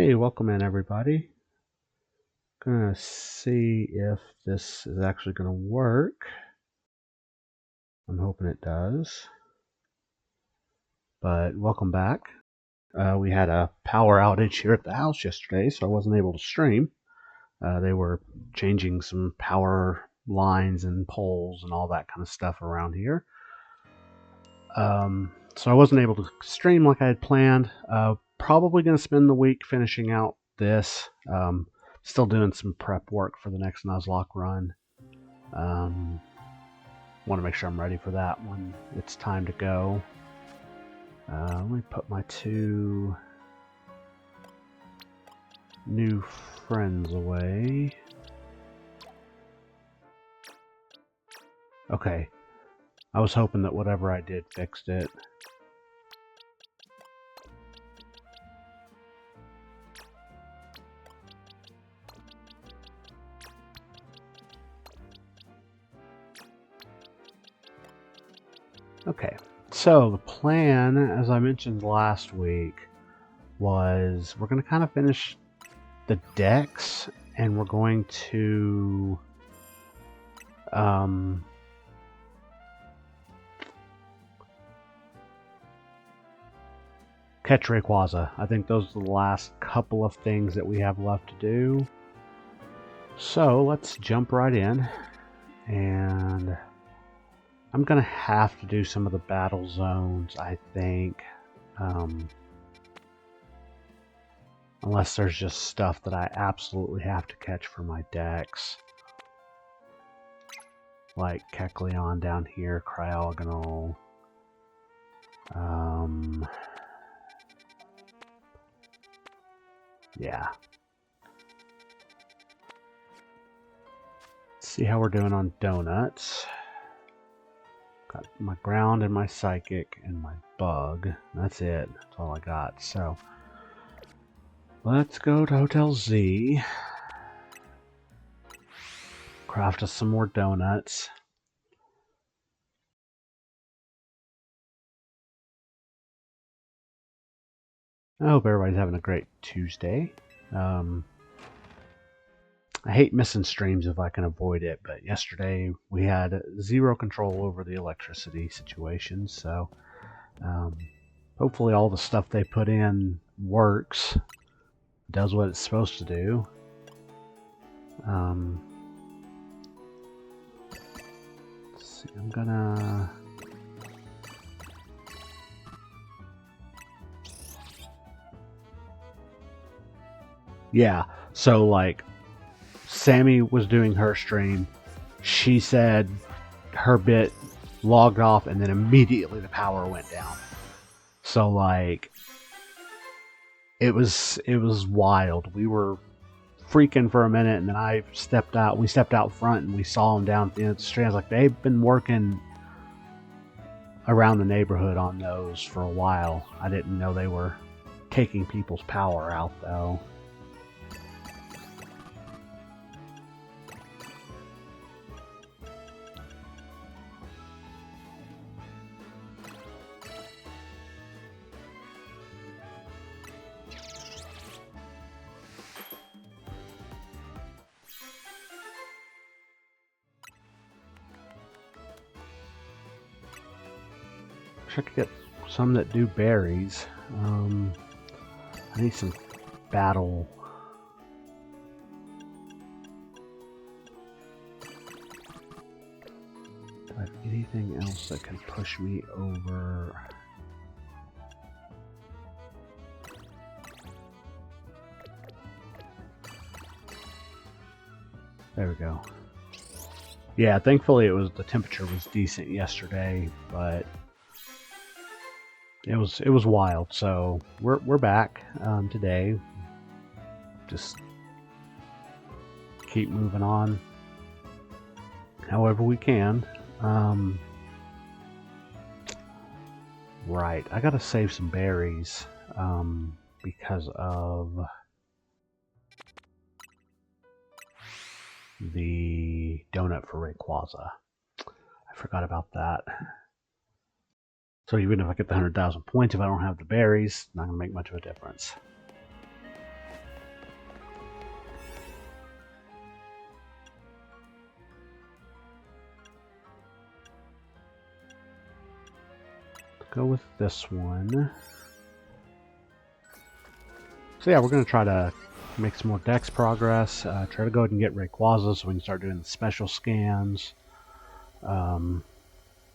Hey, welcome in everybody. Gonna see if this is actually gonna work. I'm hoping it does. But welcome back. We had a power outage here at the house yesterday, so I wasn't able to stream. They were changing some power lines and poles and all that kind of stuff around here. So I wasn't able to stream like I had planned. Probably gonna spend the week finishing out this. Still doing some prep work for the next Nuzlocke run. Want to make sure I'm ready for that when it's time to go. Let me put my two new friends away. Okay. I was hoping that whatever I did fixed it. Okay, so the plan, as I mentioned last week, was we're going to kind of finish the decks, and we're going to catch Rayquaza. I think those are the last couple of things that we have left to do. So let's jump right in, and I'm gonna have to do some of the battle zones, I think, unless there's just stuff that I absolutely have to catch for my decks, like Kecleon down here, Cryogonal. Yeah. Let's see how we're doing on donuts. Got my ground and my psychic and my bug. That's it. That's all I got. So let's go to Hotel Z. Craft us some more donuts. I hope everybody's having a great Tuesday. I hate missing streams if I can avoid it, but yesterday we had zero control over the electricity situation, so hopefully all the stuff they put in works, does what it's supposed to do. Let's see, I'm gonna... Yeah, so like Sammy was doing her stream. She said her bit logged off and then immediately the power went down. So like it was wild. We were freaking for a minute, and then I stepped out. We stepped out front and we saw them down at the end of the stream. I was like, they've been working around the neighborhood on those for a while. I didn't know they were taking people's power out though. Wish I could get some that do berries. I need some battle. Do I have anything else that can push me over? There we go. Yeah, thankfully the temperature was decent yesterday, but it was wild. So we're back today. Just keep moving on however we can. Right, I gotta save some berries because of the donut for Rayquaza. I forgot about that. So even if I get the 100,000 points, if I don't have the berries, not gonna make much of a difference. go with this one. So yeah, we're going to try to make some more dex progress. Try to go ahead and get Rayquaza so we can start doing the special scans. Because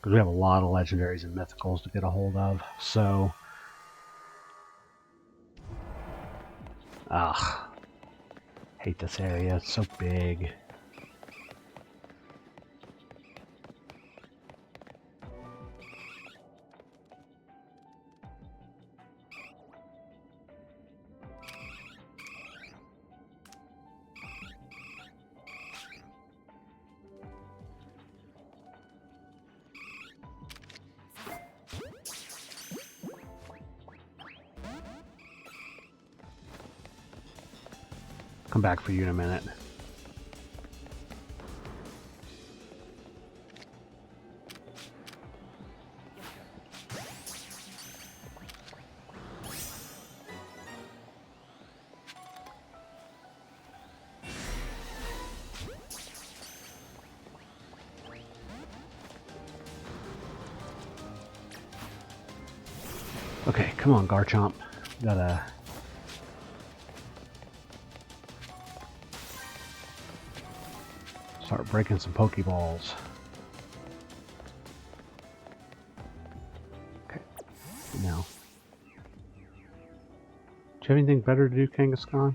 we have a lot of legendaries and mythicals to get a hold of. So, hate this area. It's so big. Come back for you in a minute. Okay, come on, Garchomp. Gotta start breaking some Pokeballs. Okay, now. Do you have anything better to do, Kangaskhan?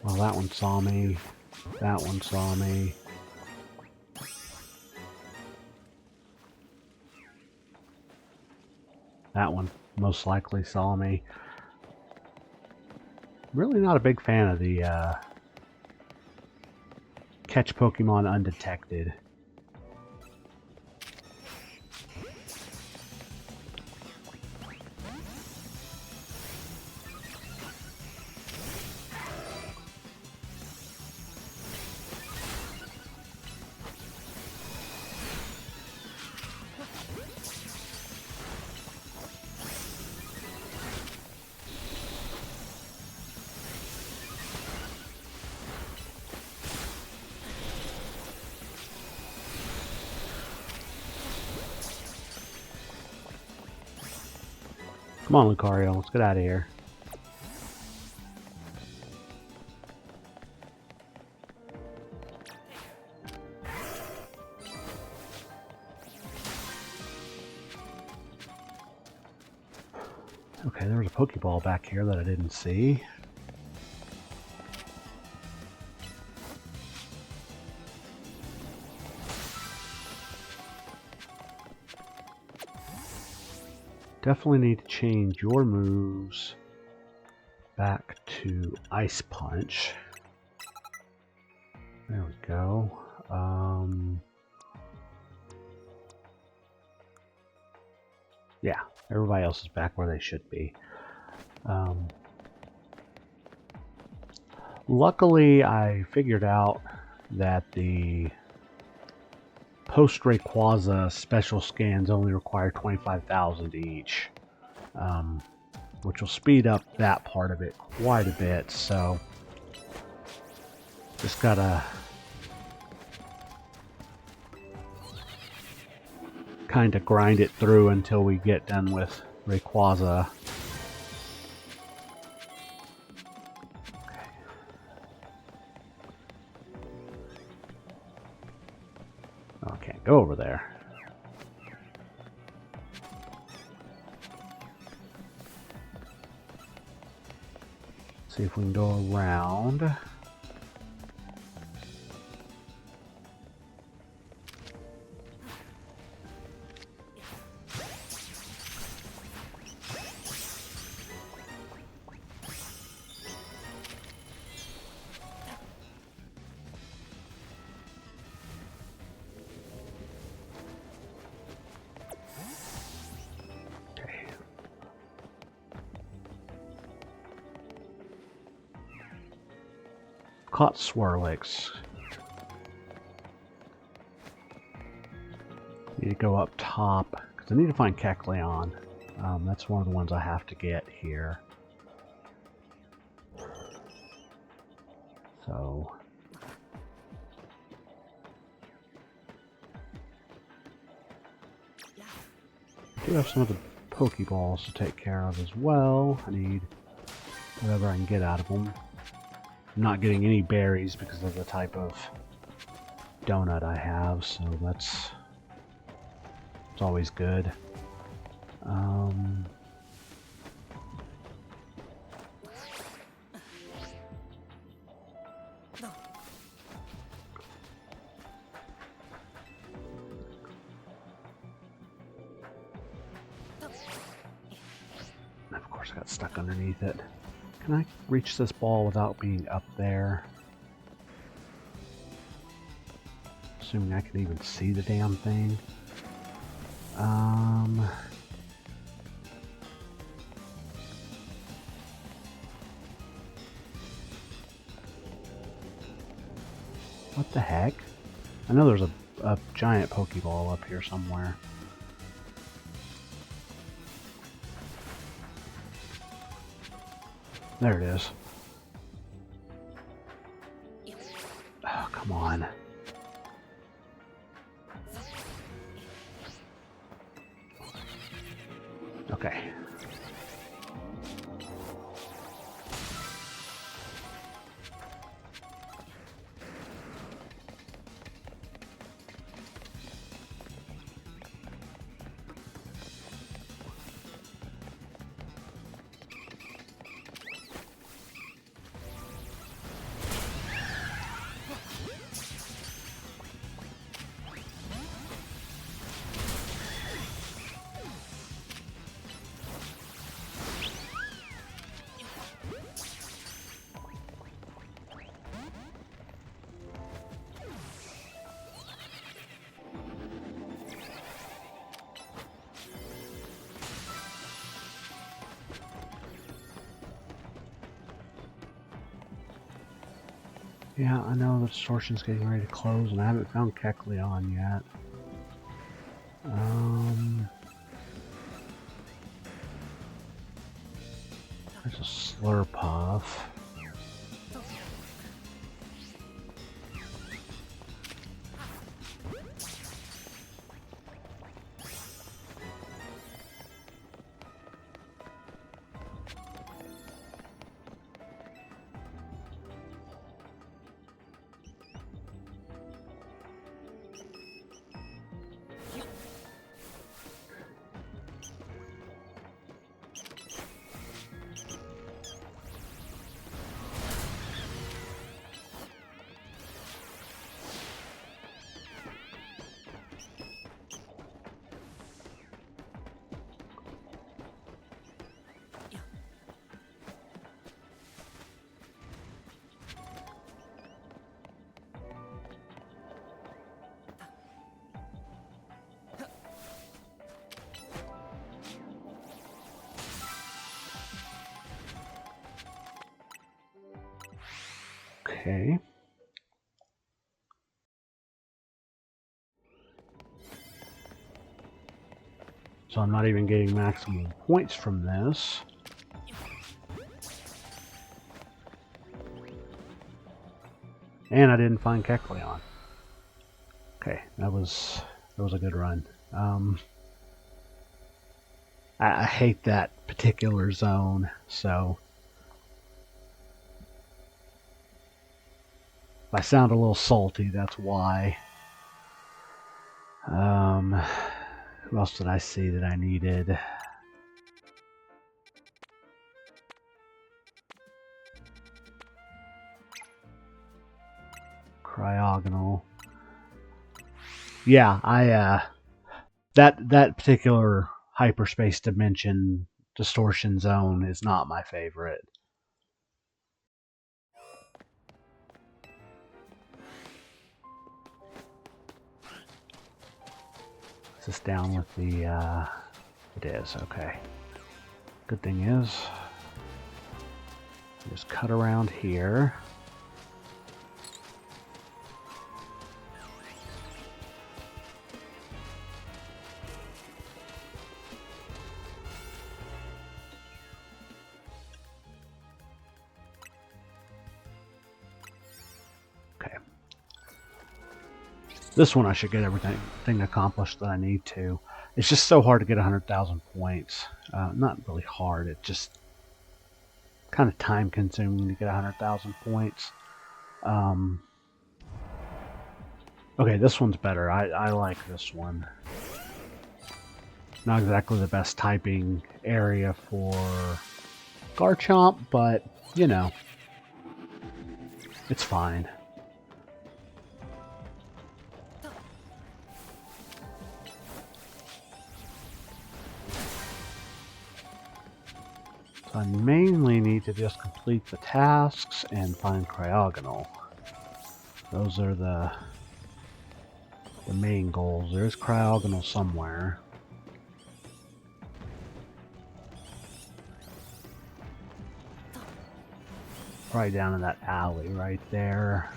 Well, that one saw me. That one saw me. That one most likely saw me. Really not a big fan of the catch Pokemon undetected. Come on, Lucario, let's get out of here. Okay, there was a Pokeball back here that I didn't see. Definitely need to change your moves back to Ice Punch. There we go. Yeah, everybody else is back where they should be. Luckily, I figured out that the post-Rayquaza special scans only require 25,000 each, which will speed up that part of it quite a bit, so just gotta kind of grind it through until we get done with Rayquaza. Oh, can't go over there. See if we can go around. Caught Swirlix. Need to go up top because I need to find Kecleon. That's one of the ones I have to get here. So do have some of the Pokeballs to take care of as well. I need whatever I can get out of them. I'm not getting any berries because of the type of donut I have, so it's always good. Of course I got stuck underneath it. Can I reach this ball without being up there? Assuming I can even see the damn thing. What the heck? I know there's a giant Pokeball up here somewhere. There it is. Oh, come on. Okay. Yeah, I know the distortion's getting ready to close, and I haven't found Kecleon yet. There's a Slurpuff. Okay. So I'm not even getting maximum points from this. And I didn't find Kecleon. Okay, that was a good run. I hate that particular zone, so if I sound a little salty, that's why. Who else did I see that I needed? Cryogonal. Yeah, that particular hyperspace dimension distortion zone is not my favorite. Is this down with the, it is, okay. Good thing is, just cut around here. This one I should get everything accomplished that I need to. It's just so hard to get 100,000 points. Not really hard. It's just kind of time consuming to get 100,000 points. Okay, this one's better. I like this one. Not exactly the best typing area for Garchomp, but, you know, it's fine. So I mainly need to just complete the tasks and find Cryogonal. Those are the main goals. There's Cryogonal somewhere. Probably down in that alley right there.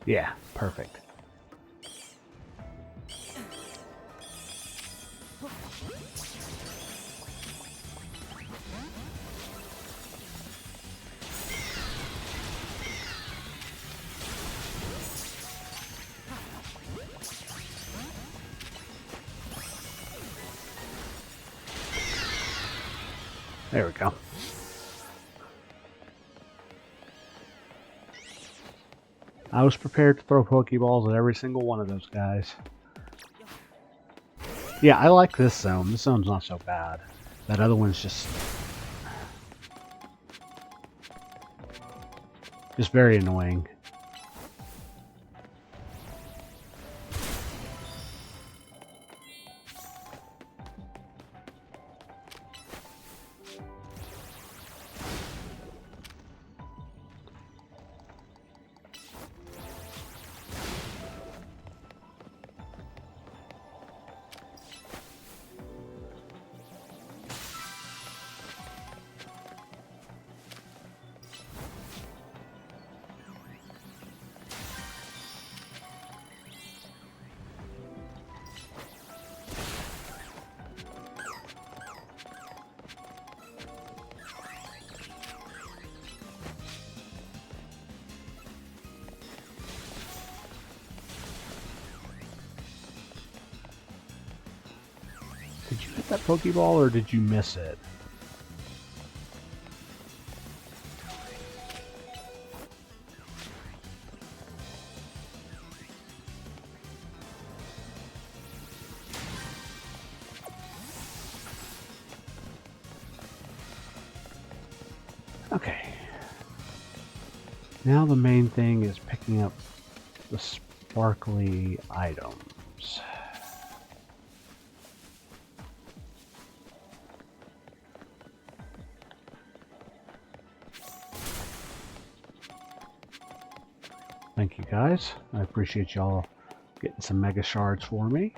Yeah, perfect. There we go. I was prepared to throw Pokeballs at every single one of those guys. Yeah, I like this zone. This zone's not so bad. That other one's just very annoying. Did you hit that Pokeball or did you miss it? Okay. Now the main thing is picking up the sparkly items. Thank you guys. I appreciate y'all getting some Mega Shards for me.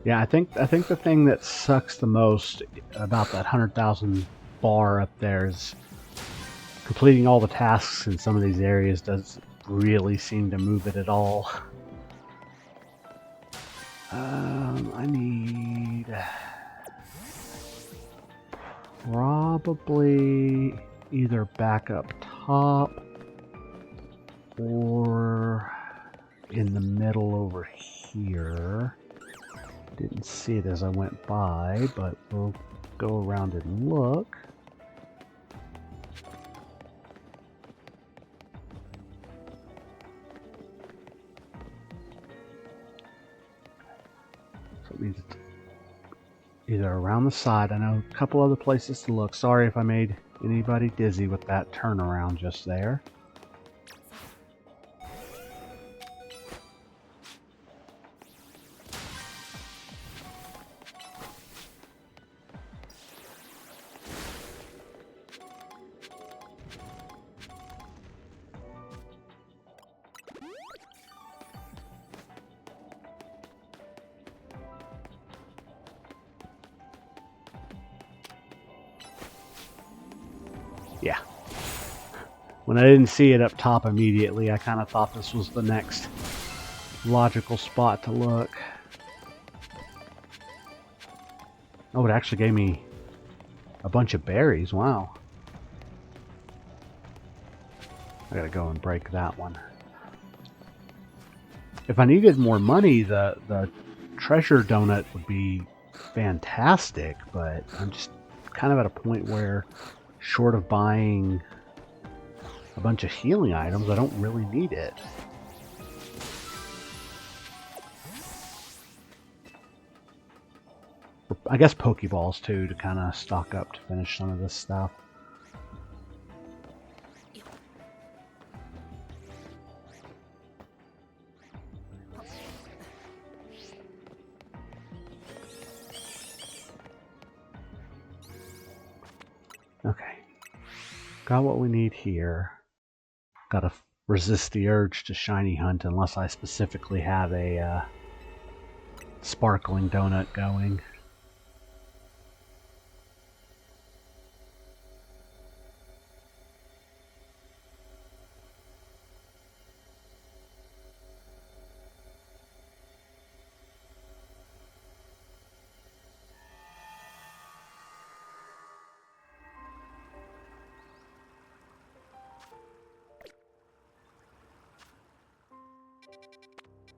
Yeah, I think the thing that sucks the most about that 100,000 bar up there is completing all the tasks in some of these areas doesn't really seem to move it at all. I need probably either back up top or in the middle over here. Didn't see it as I went by, but we'll go around and look. So it means it's either around the side. I know a couple other places to look. Sorry if I made anybody dizzy with that turnaround just there. Yeah. When I didn't see it up top immediately, I kind of thought this was the next logical spot to look. Oh, it actually gave me a bunch of berries. Wow. I gotta go and break that one. If I needed more money, the treasure donut would be fantastic, but I'm just kind of at a point where, short of buying a bunch of healing items, I don't really need it. I guess Pokeballs too, to kind of stock up to finish some of this stuff. Okay, got what we need here. Gotta resist the urge to shiny hunt unless I specifically have a sparkling donut going.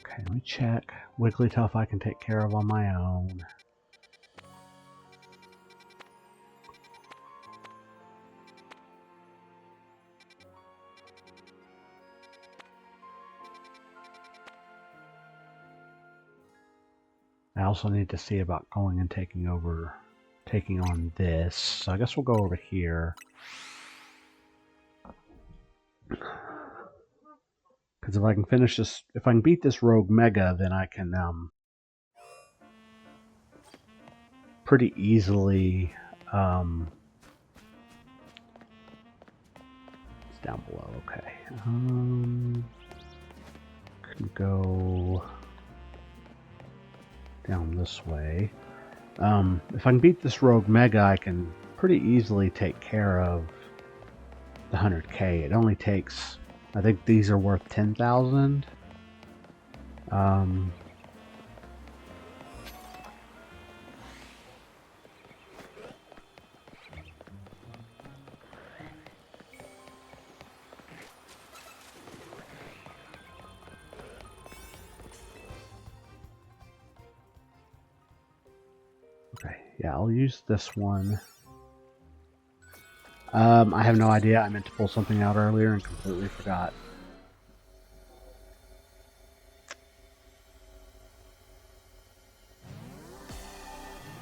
Okay, let me check. Wigglytuff I can take care of on my own. I also need to see about going and taking on this. So I guess we'll go over here. Because if I can finish this, if I can beat this Rogue Mega, then I can pretty easily, it's down below, okay. Can go down this way. If I can beat this Rogue Mega, I can pretty easily take care of the 100k. It only takes, I think these are worth 10,000. Okay, yeah, I'll use this one. I have no idea. I meant to pull something out earlier and completely forgot.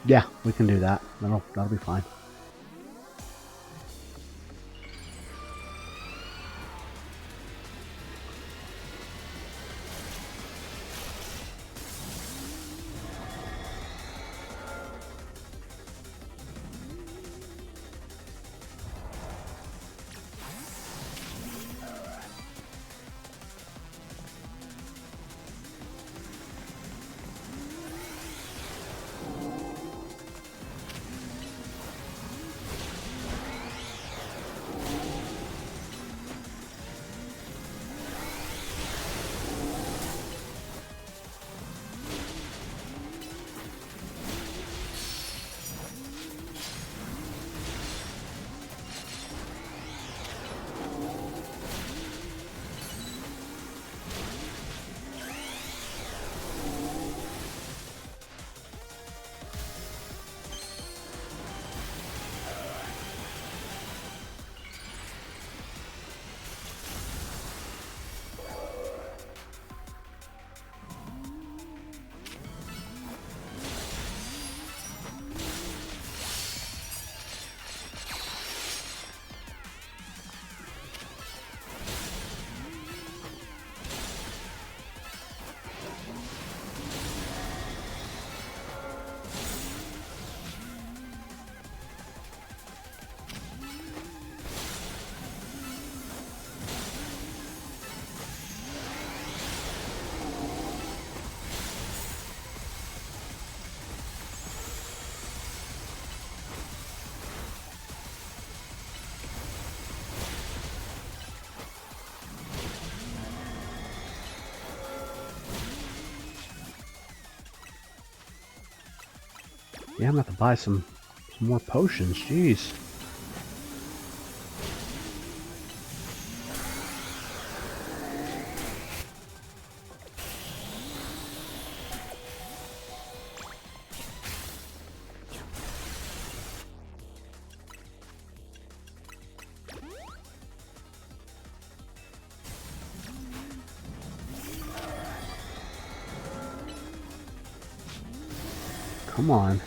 Yeah, we can do that. That'll be fine. Yeah, I'm gonna have to buy some more potions. Jeez. Come on.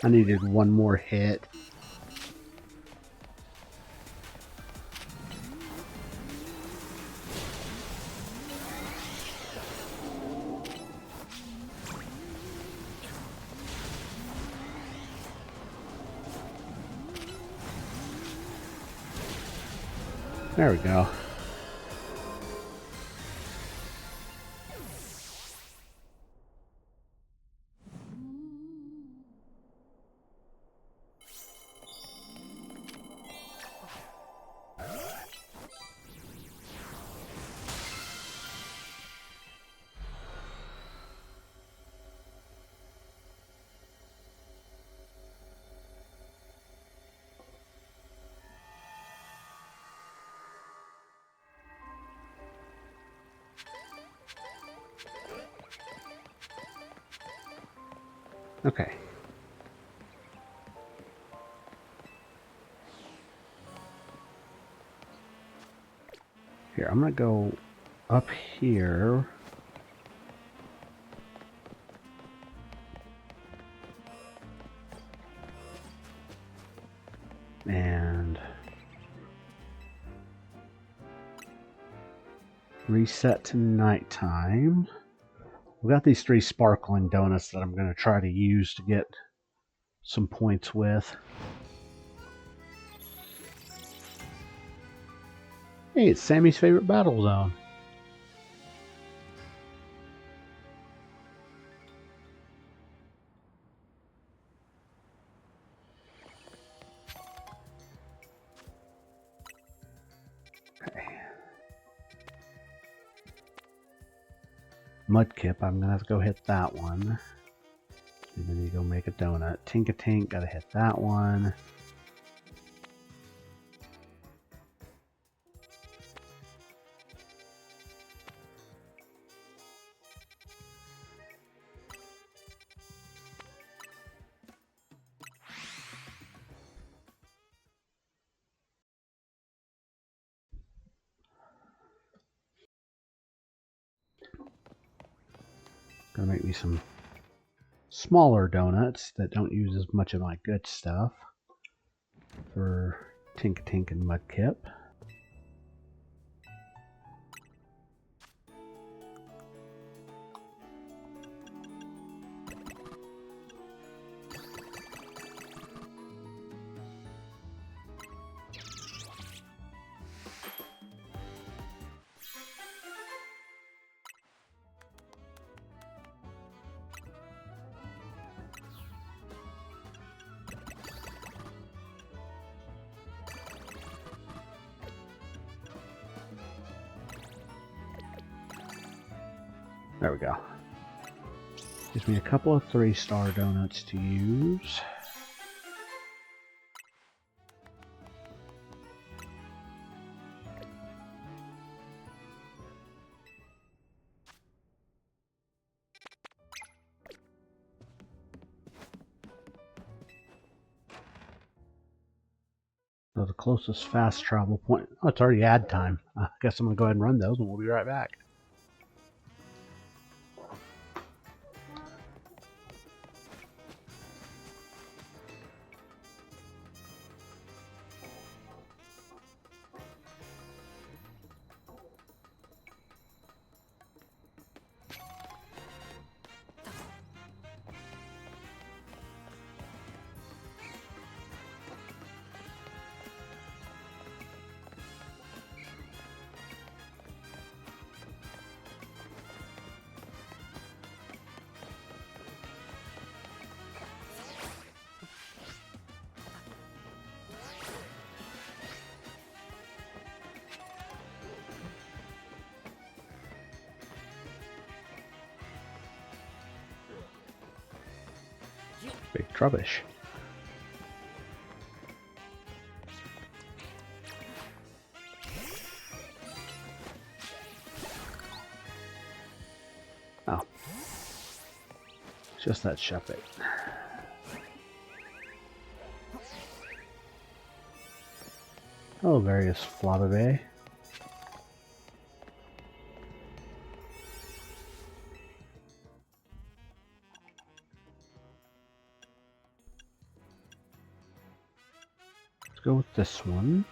I needed one more hit. There we go. Okay. Here, I'm gonna go up here. And reset to nighttime. We got these 3 sparkling donuts that I'm going to try to use to get some points with. Hey, it's Sammy's favorite battle zone. Okay. Mudkip, I'm going to have to go hit that one. And then you go make a donut. Tink-a-Tink, got to hit that one. Gonna make me some smaller donuts that don't use as much of my good stuff for Tink-a-Tink and Mudkip. There we go. Gives me a couple of 3-star donuts to use. So the closest fast travel point. Oh, it's already ad time. I guess I'm going to go ahead and run those, and we'll be right back. Big rubbish. Oh. Just that shepherd. Oh, various Flabébé. Let's go with this one.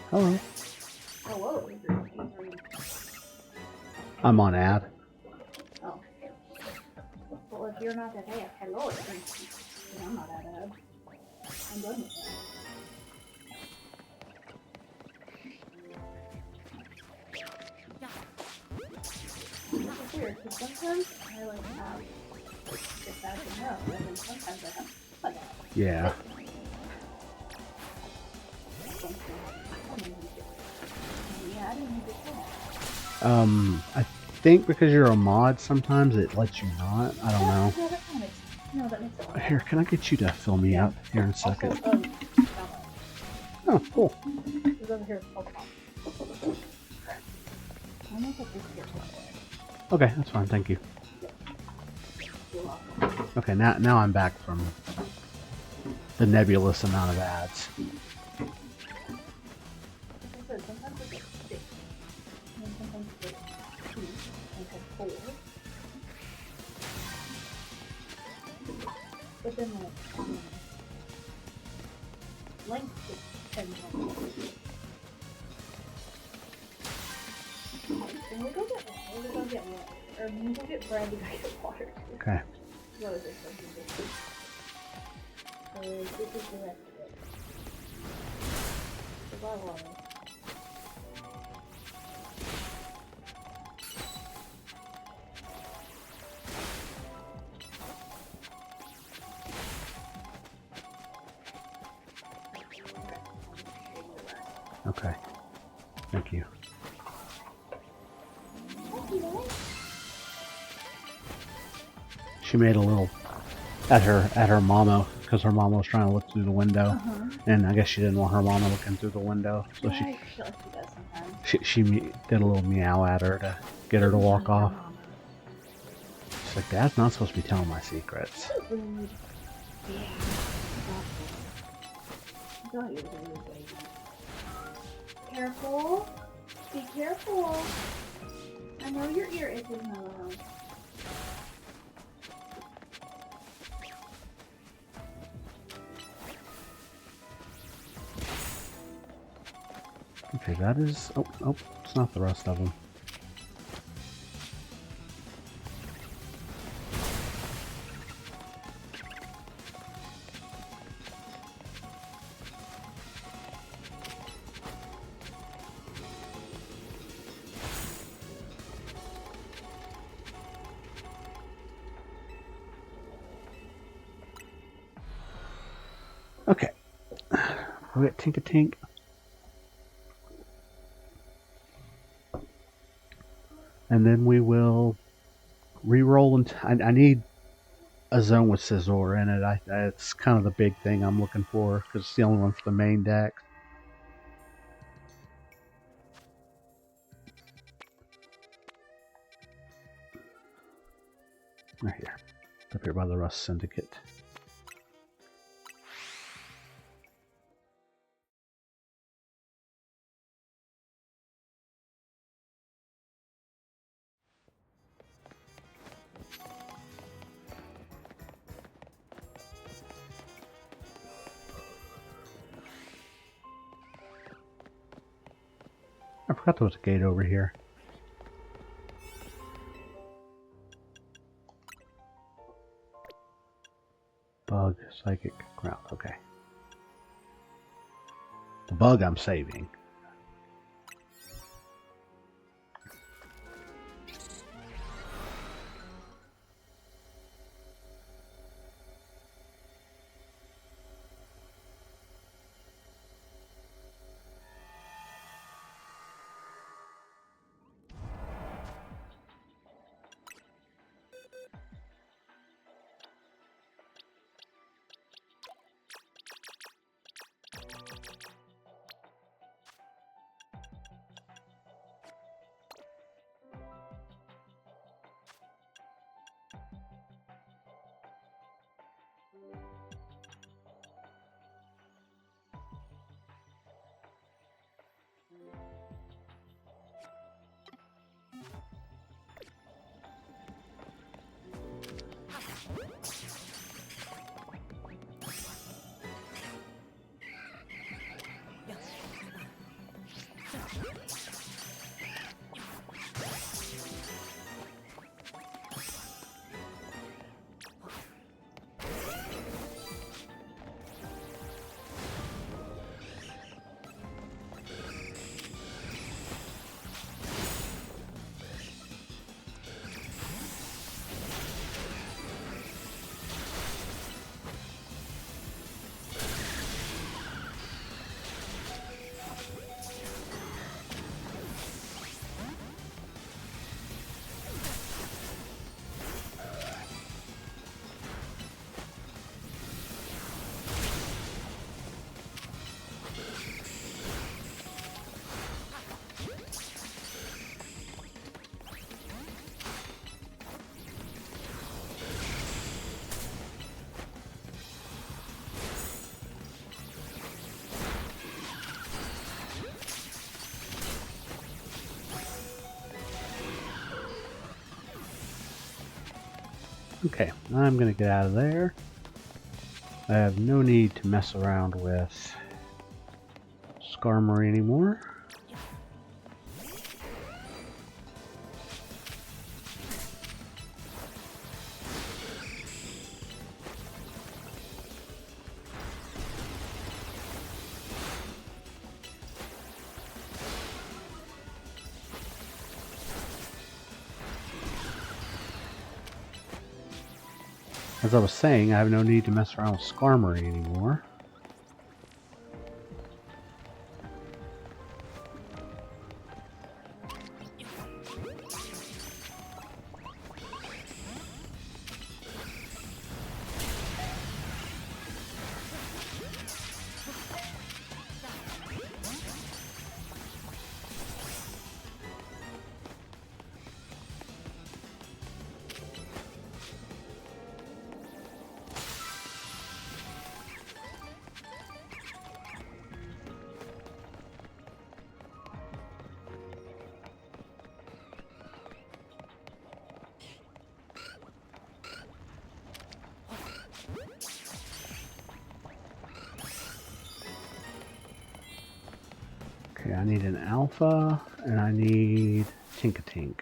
Hello. Hello. I'm on ad. Oh. Well, if you're not that ad, hello, it's me. I'm not that ad. I'm done with that. It's weird, because sometimes I like have get back in row, and then sometimes I have like that. Yeah. Yeah, I didn't even get that. I think because you're a mod, sometimes it lets you not. I don't know. Yeah, that kind of makes sense. No, that makes sense. Here, can I get you to fill me up here in a second? Also, Oh, cool. it's over here with Pokemon. I'm gonna put this here. Okay, that's fine. Thank you. You're welcome. Okay, now I'm back from the nebulous amount of ads. Sometimes it's 6, and then sometimes it's 2, and it's 4. But then length is 10 minutes. And we go get water. We'll go get water. Or we go get bread, we go get water too. Okay. What is this? Something different. So this is the rest of it. So buy water. Okay. Thank you. She made a little at her mama because her mama was trying to look through the window, and I guess she didn't want her mama looking through the window, so I feel like she does sometimes. she did a little meow at her to get her to walk off. She's like, Dad's not supposed to be telling my secrets. Rude. Yeah. I thought you were a rude baby. Careful. Be careful. I know your ear itches, my love. Okay, that is... Oh, it's not the rest of them. Okay. We got Tink-a-Tink. And then we will re-roll. And I need a zone with Scizor in it. It's kind of the big thing I'm looking for because it's the only one for the main deck. Right here. Up here by the Rust Syndicate. I forgot there was a gate over here. Bug, Psychic, Ground. Okay. The bug I'm saving. Okay, I'm going to get out of there. I have no need to mess around with Skarmory anymore. As I was saying, I have no need to mess around with Skarmory anymore. Okay, I need an Alpha, and I need Tinkatink.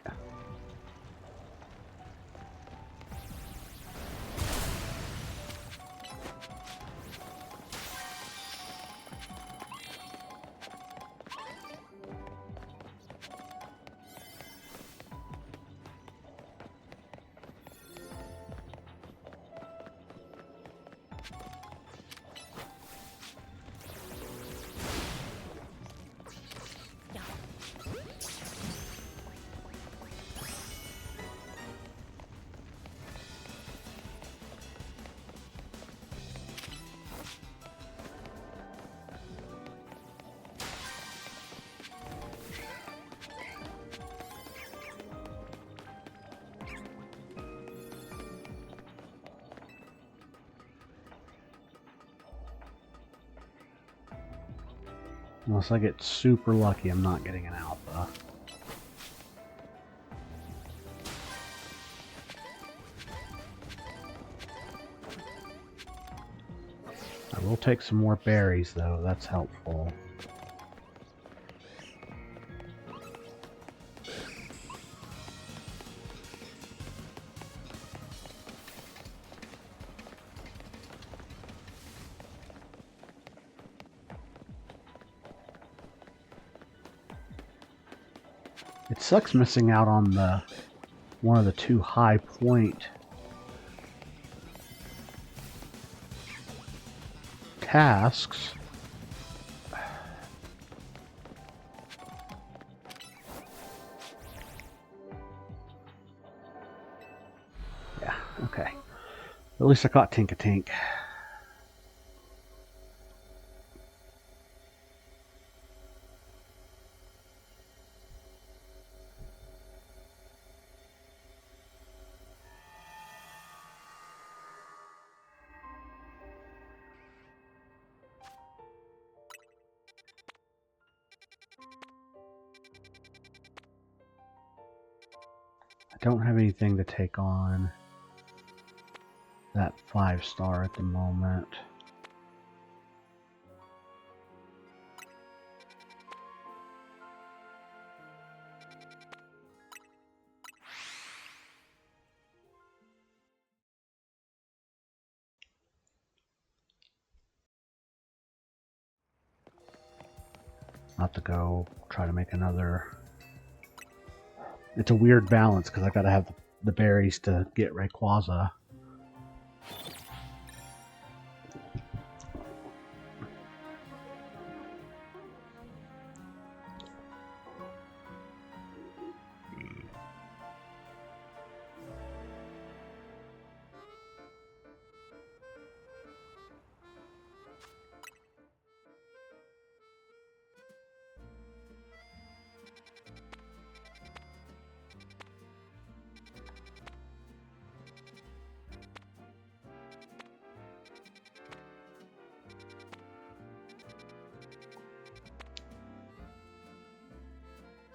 Unless I get super lucky, I'm not getting an alpha. I will take some more berries, though. That's helpful. It sucks missing out on the one of the 2 high point tasks. Yeah, okay. At least I caught Tink-a-Tink. I don't have anything to take on that 5-star at the moment. I'll have to go try to make another. It's a weird balance because I gotta have the berries to get Rayquaza.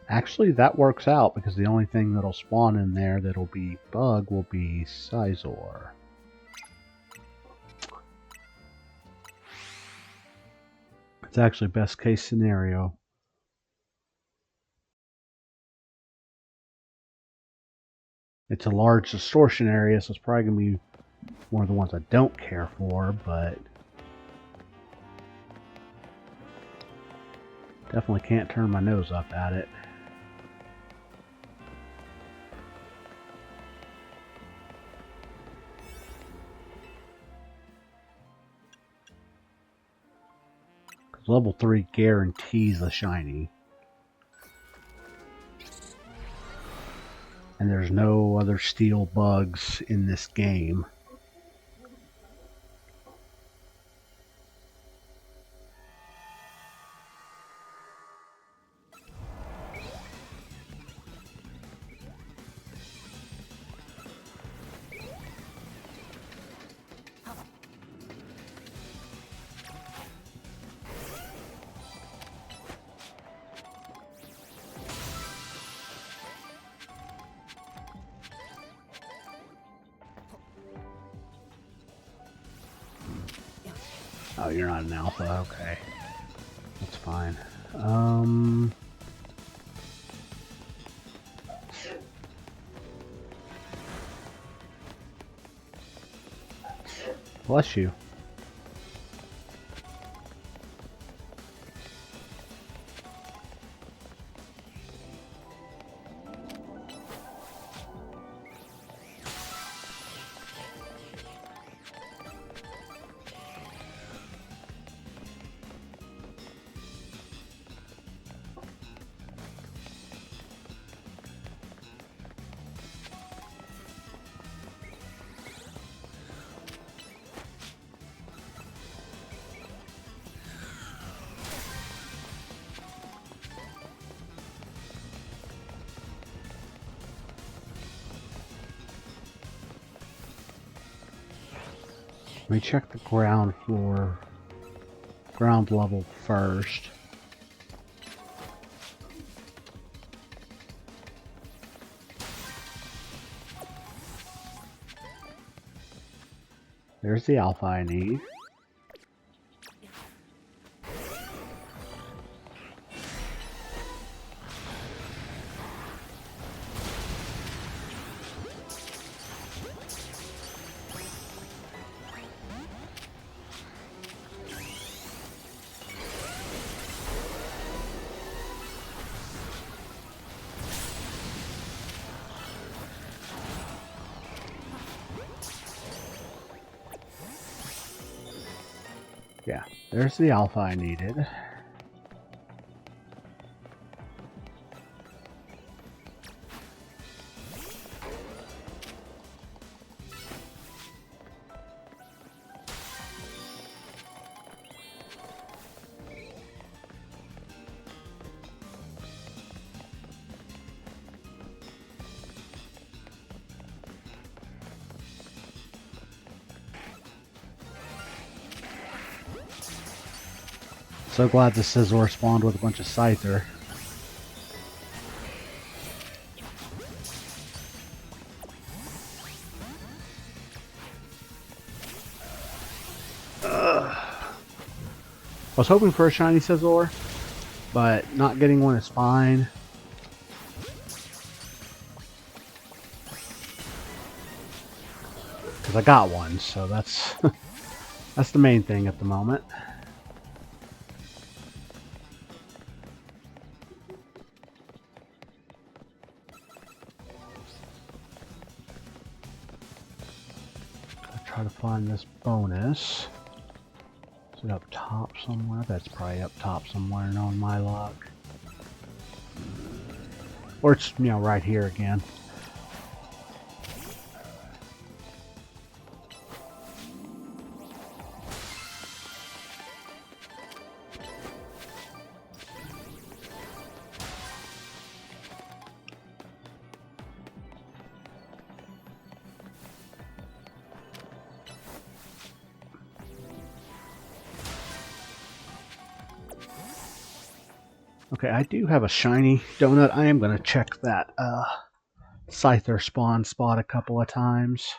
Actually, that works out because the only thing that'll spawn in there that'll be bug will be Scizor. It's actually best case scenario. It's a large distortion area, so it's probably going to be one of the ones I don't care for, but definitely can't turn my nose up at it. Level 3 guarantees a shiny. And there's no other steel bugs in this game. Oh, you're not an alpha. Okay. That's fine. Bless you. Let me check the ground level first. There's the alpha I need. Yeah, there's the alpha I needed. So glad the Scizor spawned with a bunch of Scyther. I was hoping for a shiny Scizor, but not getting one is fine. Because I got one, so that's that's the main thing at the moment. Try to find this bonus. Is it up top somewhere? That's probably up top somewhere, knowing my luck. Or it's, you know, right here again. Okay, I do have a shiny donut. I am going to check that Scyther spawn spot a couple of times.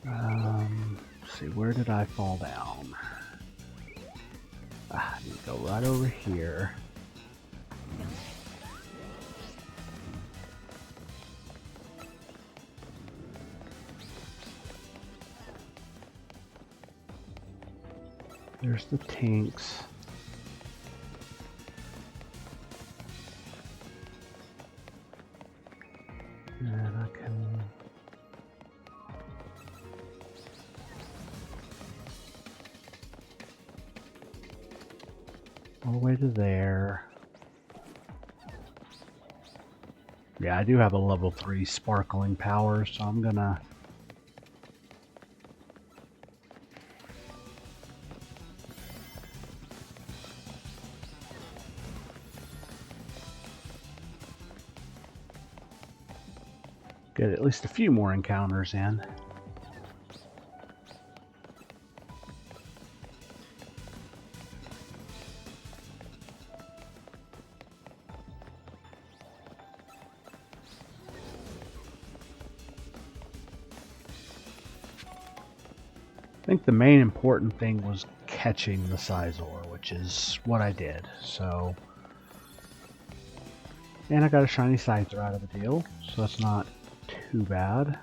Let's see, where did I fall down? I need to go right over here. There's the tanks. And I can... all the way to there. Yeah, I do have a level 3 sparkling power, so I'm gonna... get at least a few more encounters in. I think the main important thing was catching the Scizor, which is what I did. So, and I got a shiny Scyther out of the deal, so that's not too bad.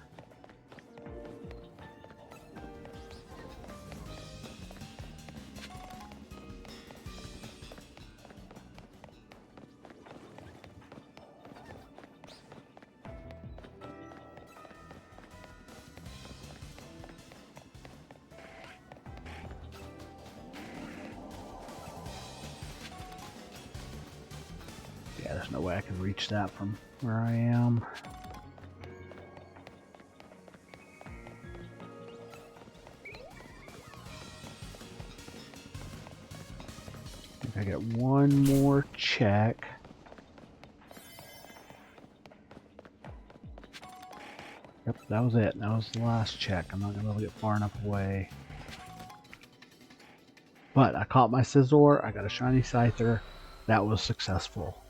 Yeah, there's no way I can reach that from where I am. I think I get one more check. Yep, that was it. That was the last check. I'm not going to be able to get far enough away. But I caught my Scizor. I got a shiny Scyther. That was successful.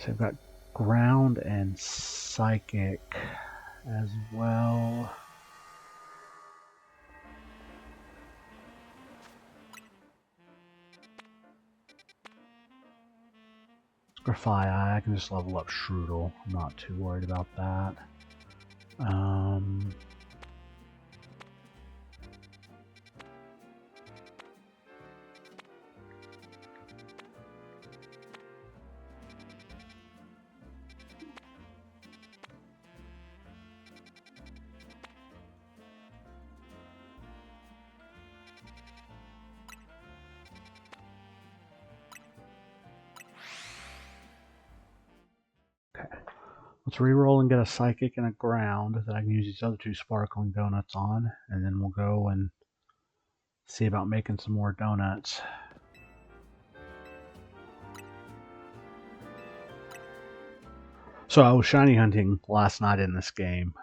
So I've got ground and psychic as well. Grafia, I can just level up Strudel. I'm not too worried about that. Let's reroll and get a psychic and a ground that I can use these other 2 sparkling donuts on, and then we'll go and see about making some more donuts. So I was shiny hunting last night in this game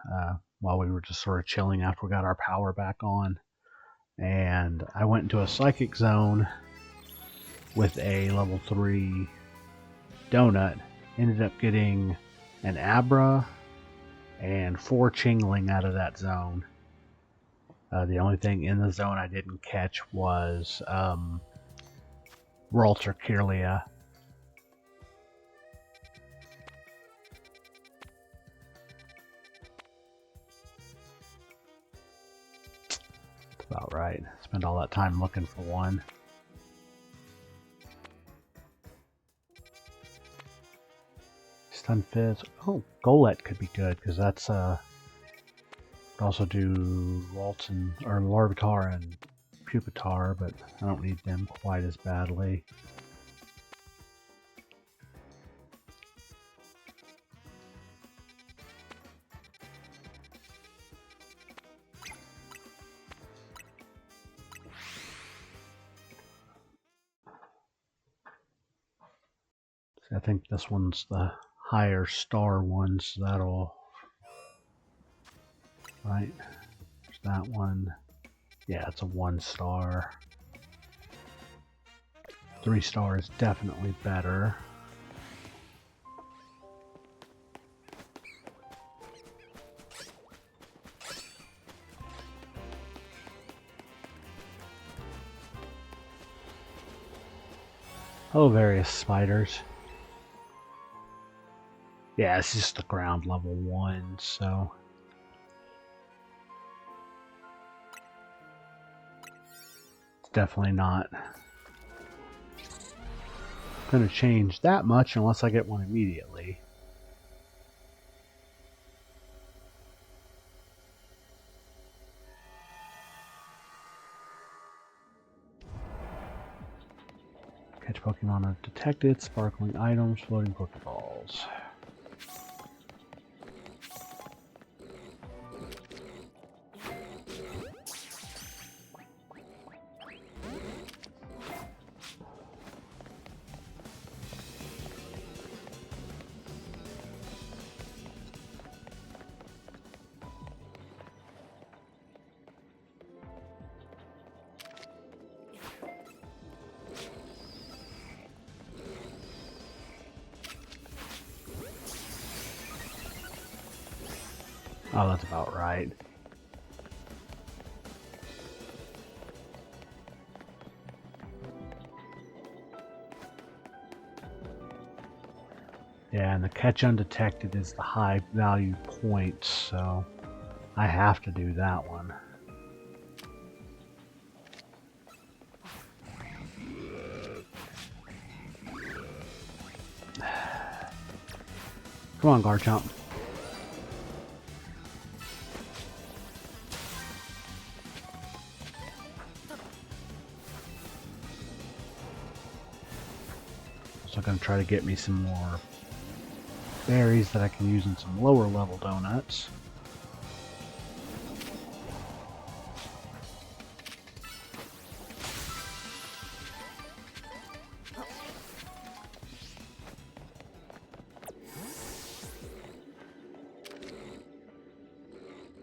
while we were just sort of chilling after we got our power back on, and I went into a psychic zone with a level 3 donut. Ended up getting an Abra and 4 Chingling out of that zone. The only thing in the zone I didn't catch was Ralts or Kirlia. That's about right. Spend all that time looking for one. Stun Fizz. Oh, Golett could be good because that's could also do Ralts or Larvitar and Pupitar, but I don't need them quite as badly. See, I think this one's the higher star one, so that'll... Right, there's that one. Yeah, it's a 1 star. 3 star is definitely better. Oh, various spiders. Yeah, it's just the ground level 1, so... It's definitely not going to change that much unless I get one immediately. Catch Pokemon are detected, sparkling items, floating Pokeballs. Oh, that's about right. Yeah, and the catch undetected is the high value point, so I have to do that one. Come on, Garchomp. So I'm going to try to get me some more berries that I can use in some lower level donuts.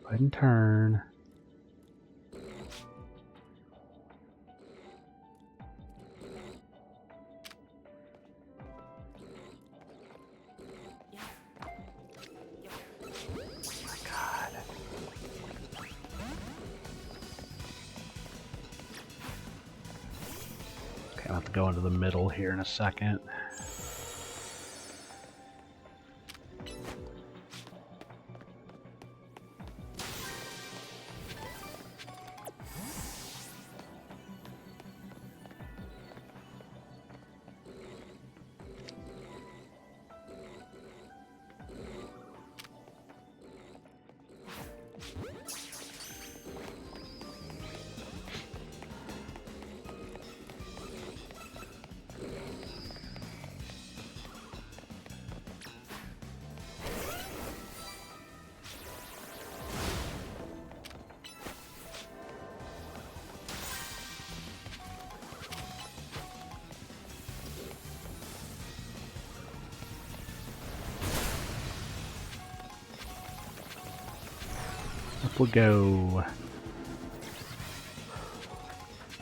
Go ahead and turn. to go into the middle here in a second. Up we go.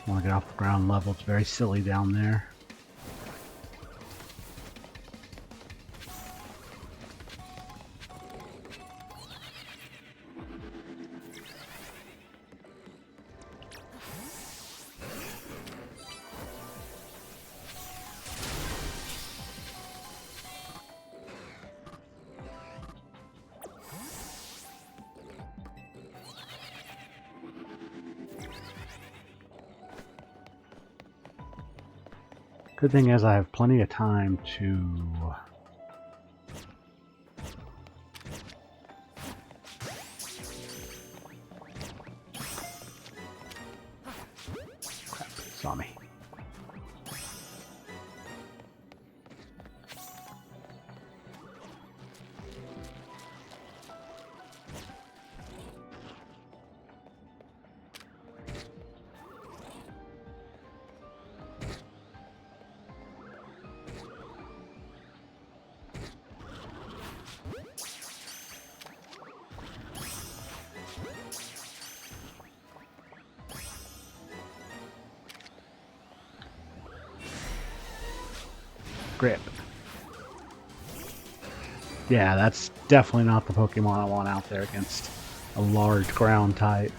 I want to get off the ground level. It's very silly down there. Good thing is I have plenty of time to crap, it saw me. Grip. Yeah, that's definitely not the Pokemon I want out there against a large ground type.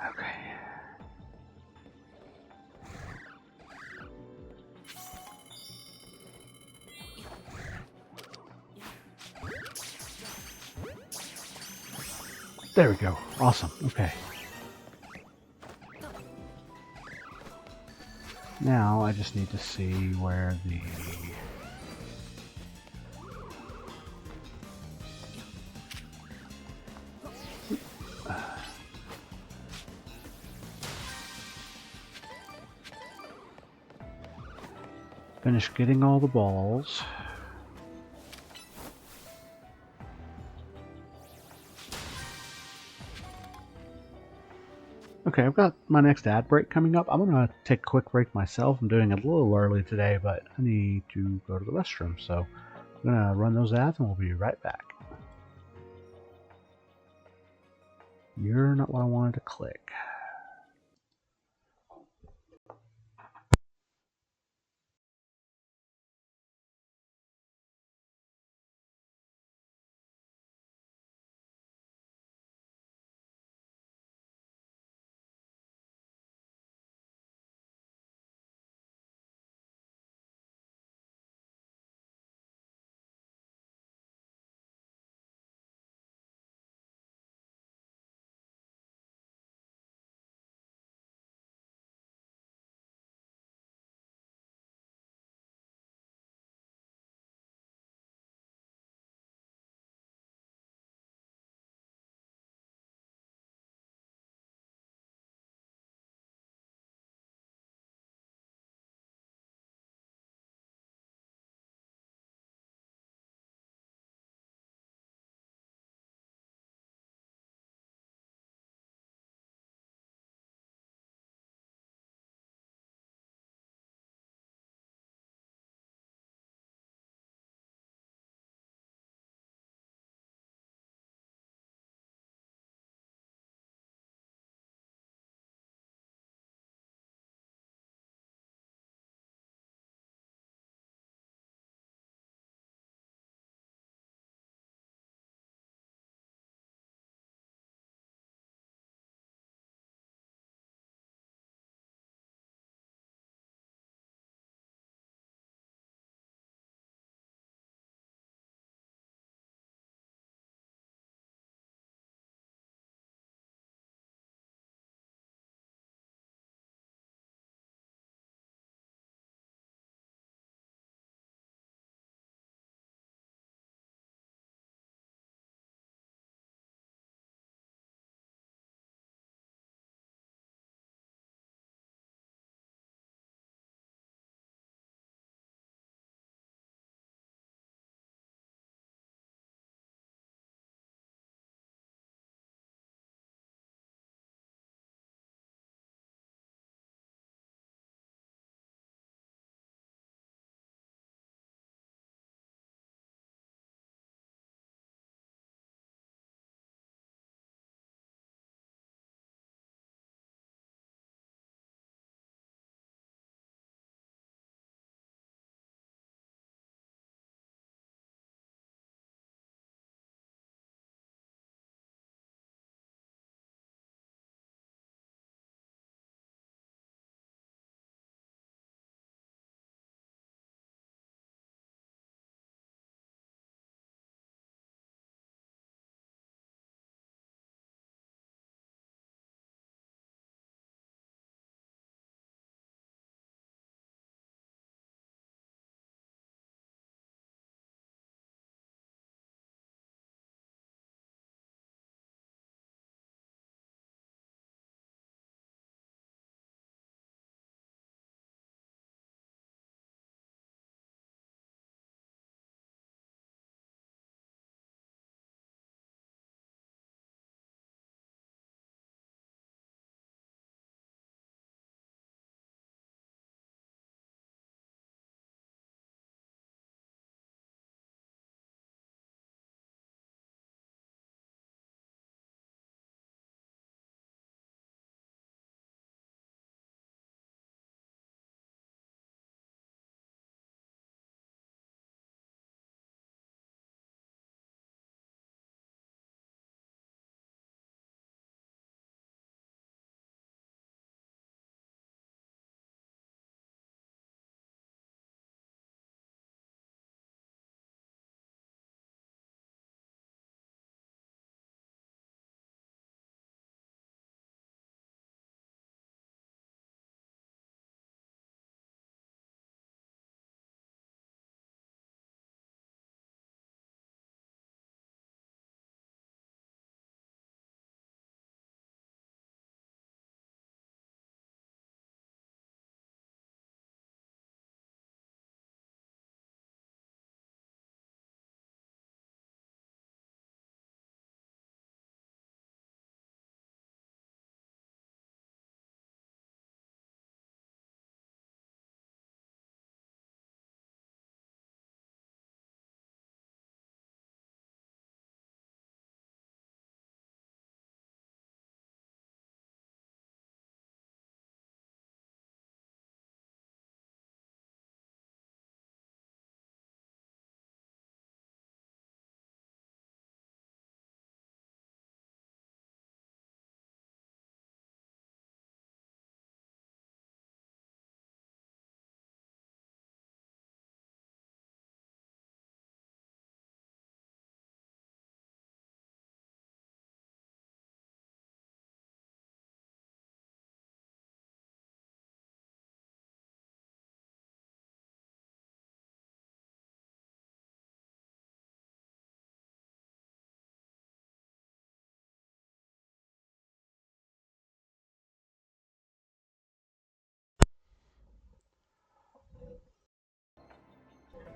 Okay. There we go. Awesome. Okay. Now I just need to see where the finish getting all the balls. Okay, I've got my next ad break coming up. I'm going to take a quick break myself. I'm doing it a little early today, but I need to go to the restroom. So I'm going to run those ads and we'll be right back. You're not what I wanted to click.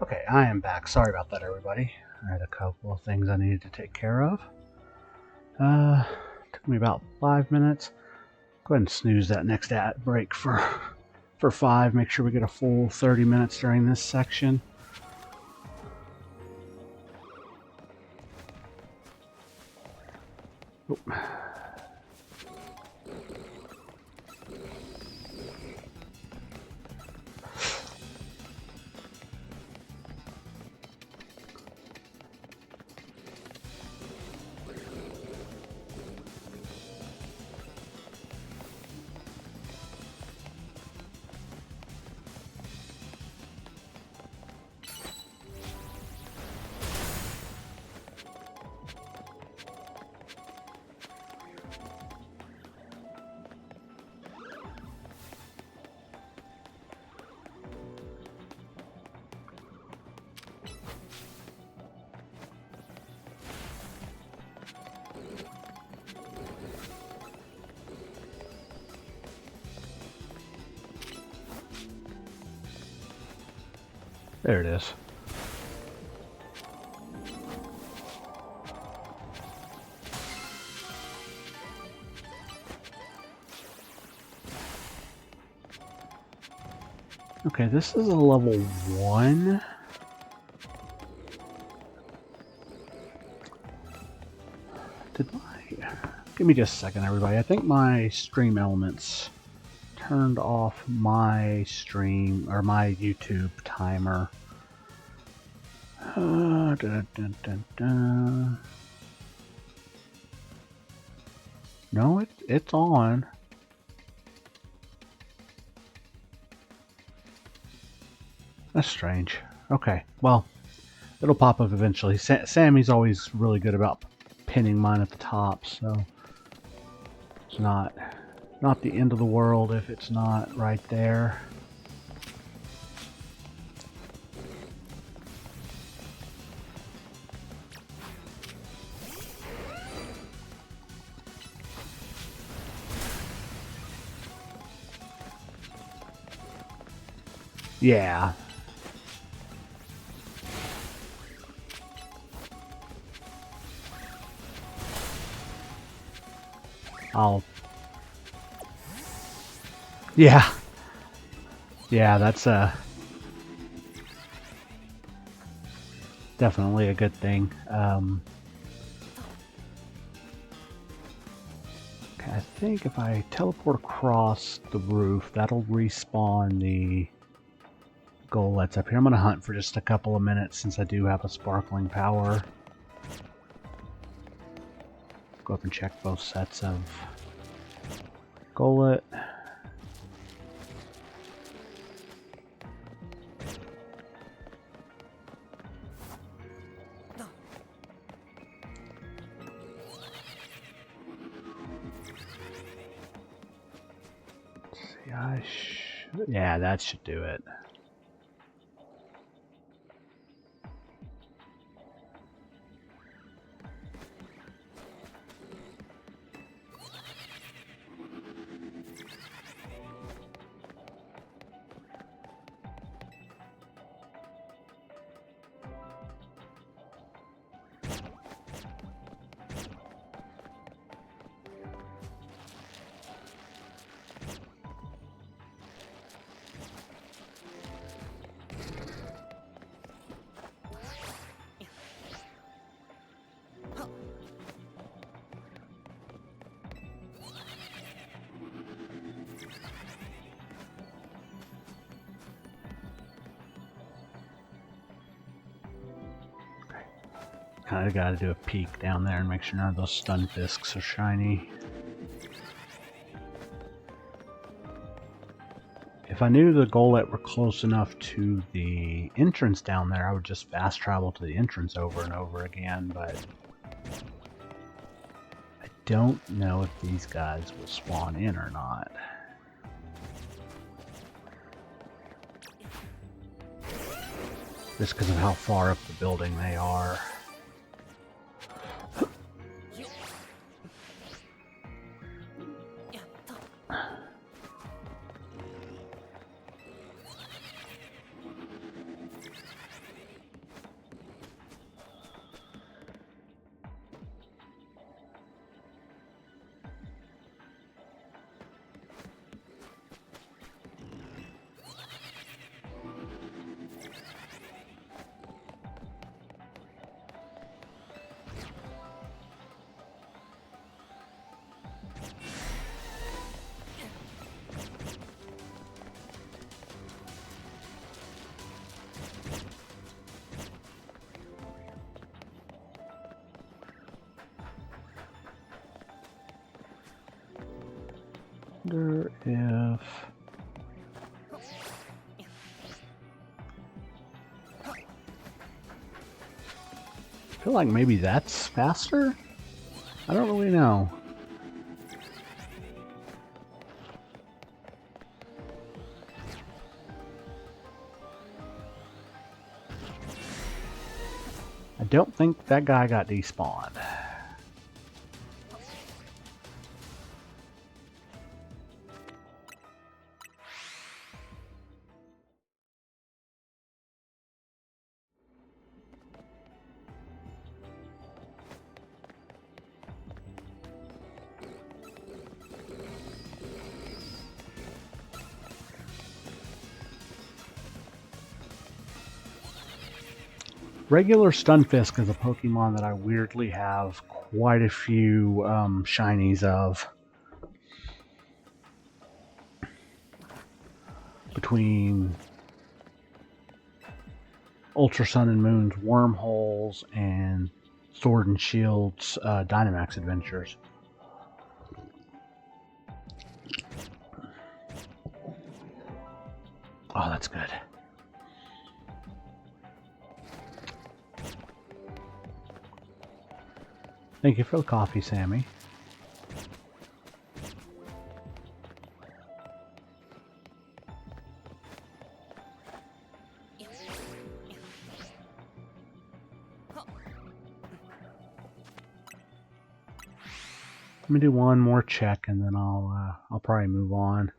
Okay, I am back. Sorry about that, everybody. I had a couple of things I needed to take care of. Took me about 5 minutes. Go ahead and snooze that next ad break for 5. Make sure we get a full 30 minutes during this section. Oh. There it is. Okay, this is a level 1. Give me just a second, everybody. I think my stream elements turned off my stream or my YouTube timer. No, it's on. That's strange. Okay, well, it'll pop up eventually. Sammy's always really good about pinning mine at the top, so it's not the end of the world if it's not right there. Yeah. Yeah. Yeah, that's definitely a good thing. Okay, I think if I teleport across the roof, that'll respawn the golets up here. I'm going to hunt for just a couple of minutes since I do have a sparkling power. Go up and check both sets of golet. Yeah, that should do it. Kind of got to do a peek down there and make sure none of those stun discs are shiny. If I knew the gollet were close enough to the entrance down there, I would just fast travel to the entrance over and over again, but I don't know if these guys will spawn in or not. Just because of how far up the building they are. Wonder if... I feel like maybe that's faster? I don't really know. I don't think that guy got despawned. Regular Stunfisk is a Pokemon that I weirdly have quite a few shinies of. Between Ultra Sun and Moon's Wormholes and Sword and Shield's Dynamax Adventures. Oh, that's good. Thank you for the coffee, Sammy. Let me do one more check and then I'll probably move on.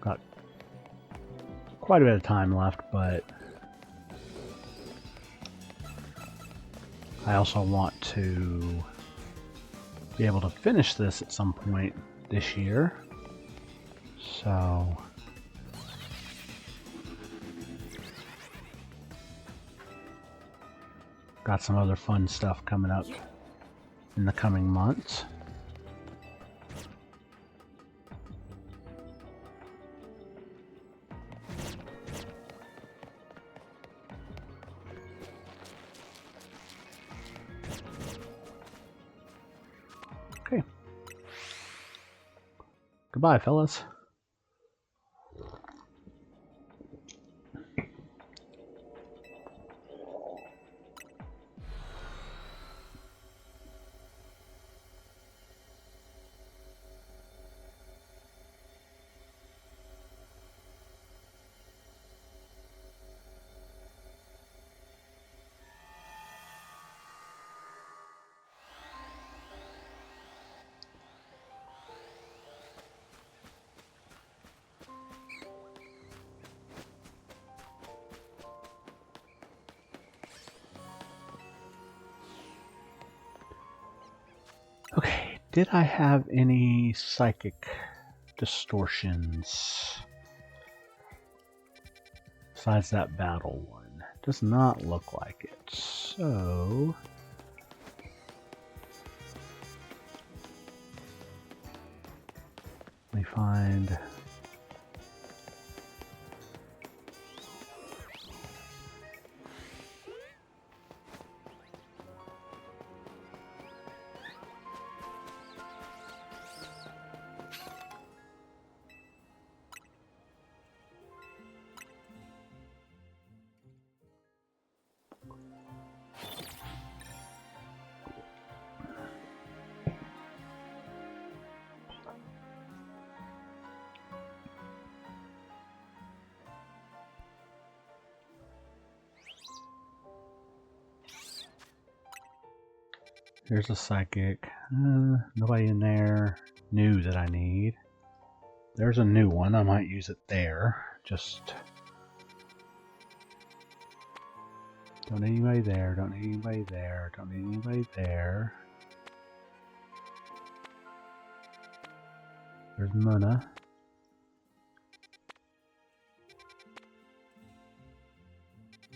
Got quite a bit of time left, but I also want to be able to finish this at some point this year. So got some other fun stuff coming up in the coming months. Okay. Goodbye, fellas. Okay, did I have any psychic distortions besides that battle one? Does not look like it. So let me find. There's a psychic. Nobody in there. New that I need. There's a new one. I might use it there. Just don't need anybody there. Don't need anybody there. Don't need anybody there. There's Muna.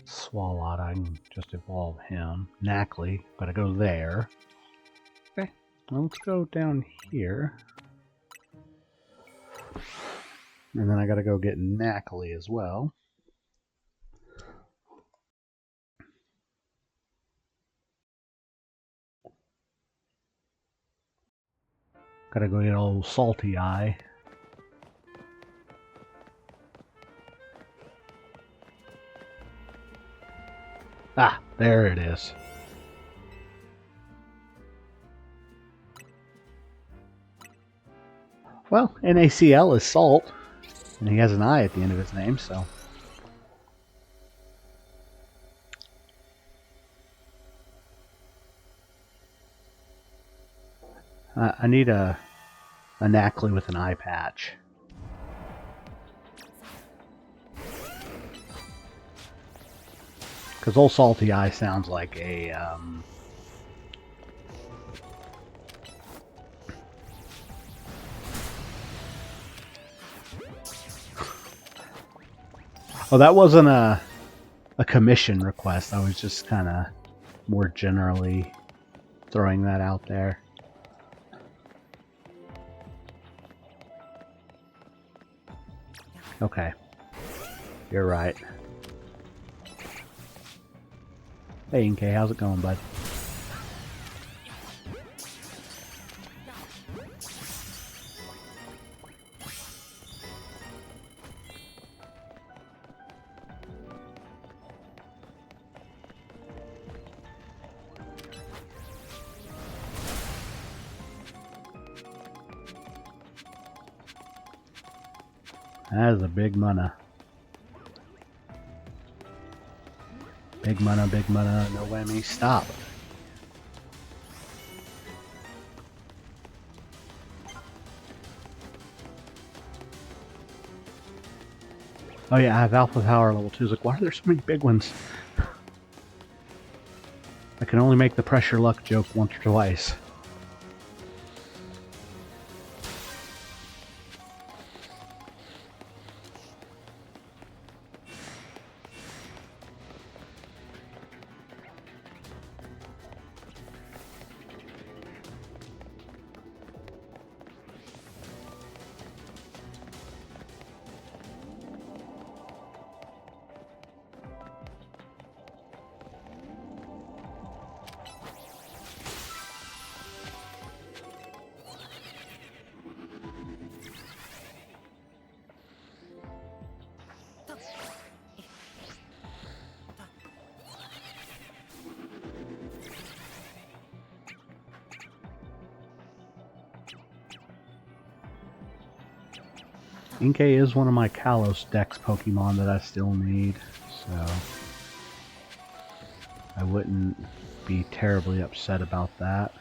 Swalot, I can just evolve him. Knackley, but I go there. Okay, well, let's go down here. And then I gotta go get Knackley as well. Gotta go get old Salty Eye. Ah, there it is. Well, NaCl is salt, and he has an I at the end of his name, so... I need a Knackley with an eye patch. Because old Salty Eye sounds like a... Oh, that wasn't a commission request. I was just kind of more generally throwing that out there. Okay. You're right. Hey, Inkay, how's it going, bud? That is a big mana. Big mana, no whammy, stop. Oh yeah, I have Alpha Power level 2. It's like, why are there so many big ones? I can only make the pressure luck joke once or twice. Inkay is one of my Kalos Dex Pokemon that I still need, so I wouldn't be terribly upset about that.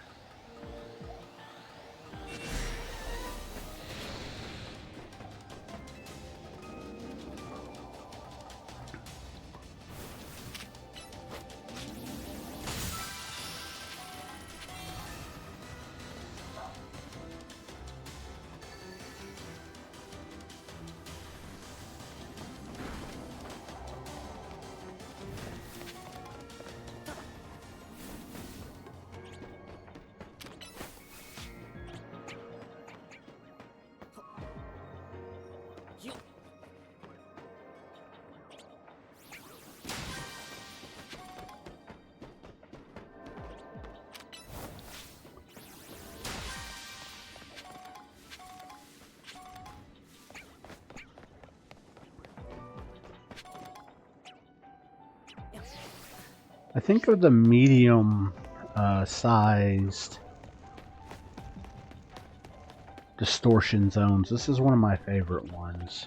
I think of the medium sized distortion zones. This is one of my favorite ones.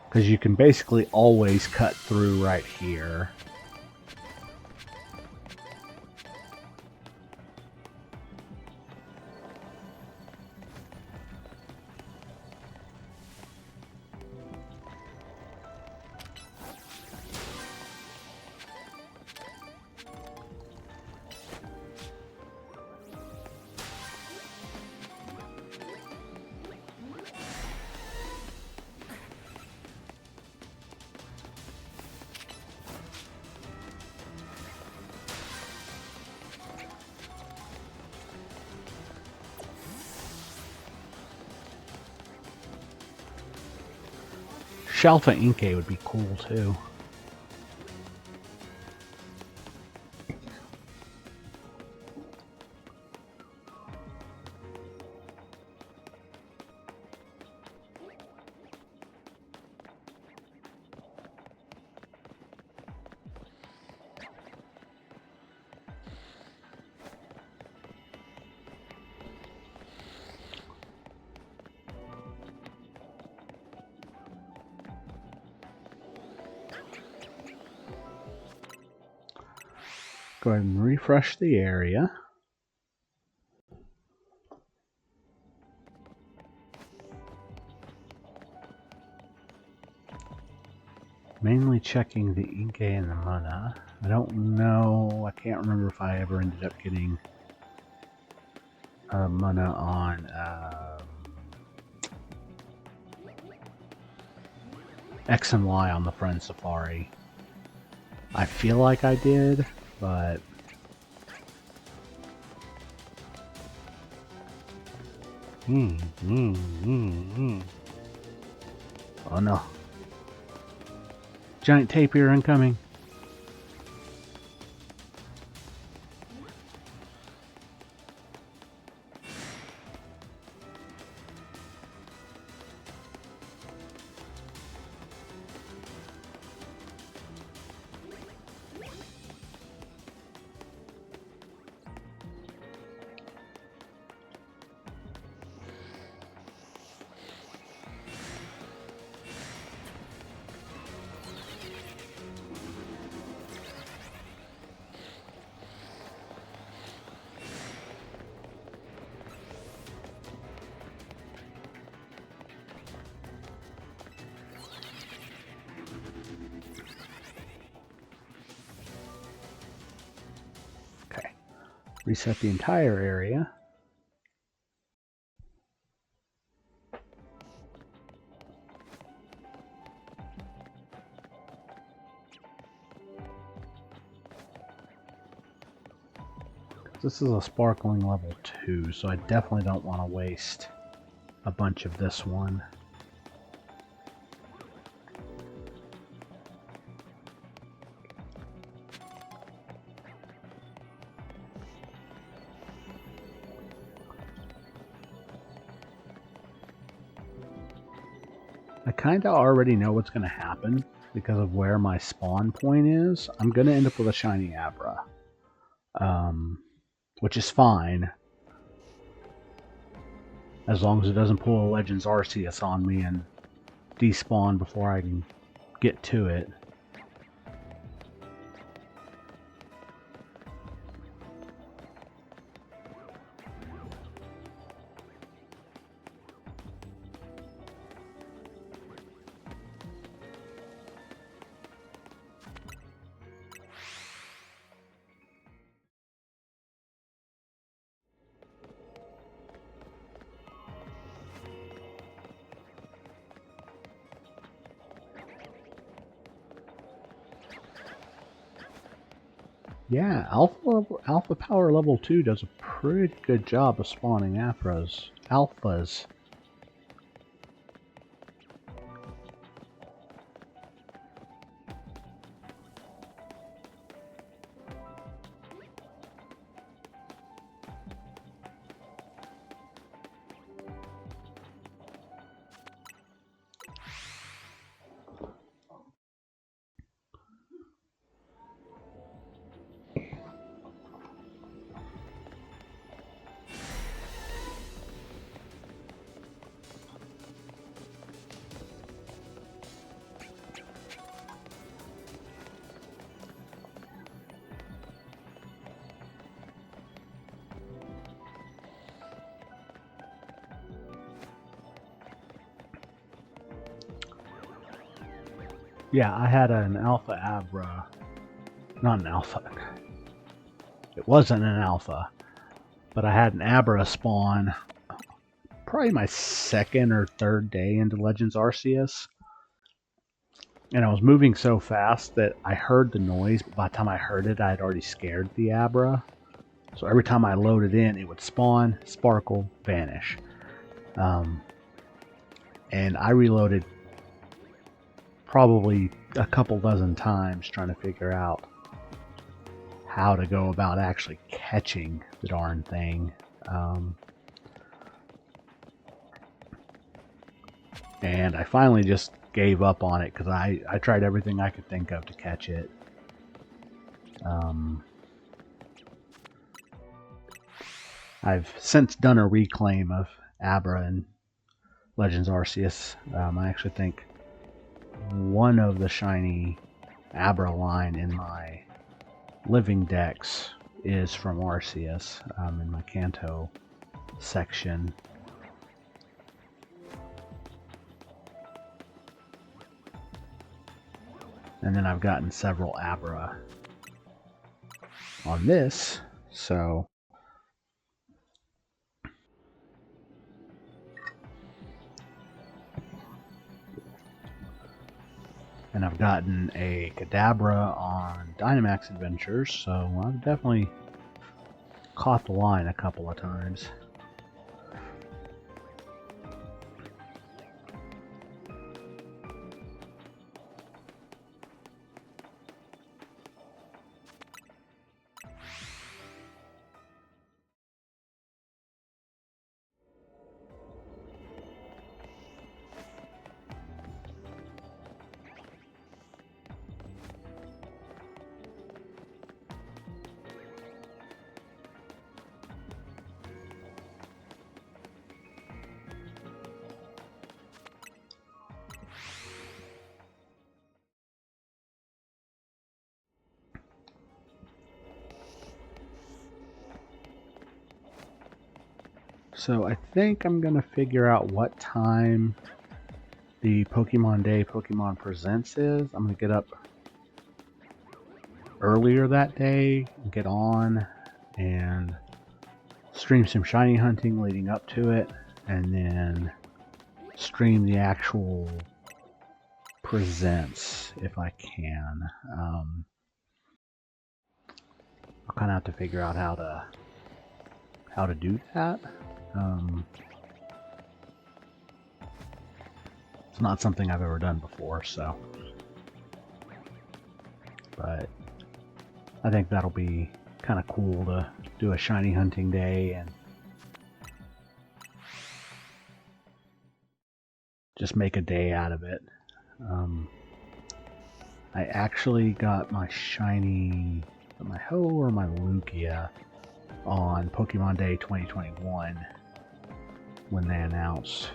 Because you can basically always cut through right here. Shalfa Inkay would be cool too. go ahead and refresh the area. Mainly checking the Inke and the mana. I don't know, I can't remember if I ever ended up getting mana on X and Y on the Friend Safari. I feel like I did, but oh no. Giant tapir incoming. Reset the entire area. This is a sparkling level 2, so I definitely don't want to waste a bunch of this one. I kind of already know what's going to happen because of where my spawn point is. I'm going to end up with a shiny Abra, which is fine as long as it doesn't pull a Legends Arceus on me and despawn before I can get to it. Yeah, Alpha Power Level 2 does a pretty good job of spawning alphas. Yeah, I had an Alpha Abra. Not an Alpha. It wasn't an Alpha. But I had an Abra spawn probably my second or third day into Legends Arceus. And I was moving so fast that I heard the noise, but by the time I heard it, I had already scared the Abra. So every time I loaded in, it would spawn, sparkle, vanish. And I reloaded probably a couple dozen times trying to figure out how to go about actually catching the darn thing. And I finally just gave up on it because I tried everything I could think of to catch it. I've since done a reclaim of Abra and Legends Arceus. I actually think one of the shiny Abra line in my living dex is from Arceus in my Kanto section. And then I've gotten several Abra on this, so and I've gotten a Kadabra on Dynamax Adventures, so I've definitely caught the line a couple of times. So I think I'm going to figure out what time the Pokemon Day Pokemon Presents is. I'm going to get up earlier that day, get on, and stream some shiny hunting leading up to it, and then stream the actual presents if I can. I'll kind of have to figure out how to do that. It's not something I've ever done before, so. But I think that'll be kind of cool to do a shiny hunting day and just make a day out of it. I actually got my shiny, my Ho or my Lugia on Pokemon Day 2021 when they announced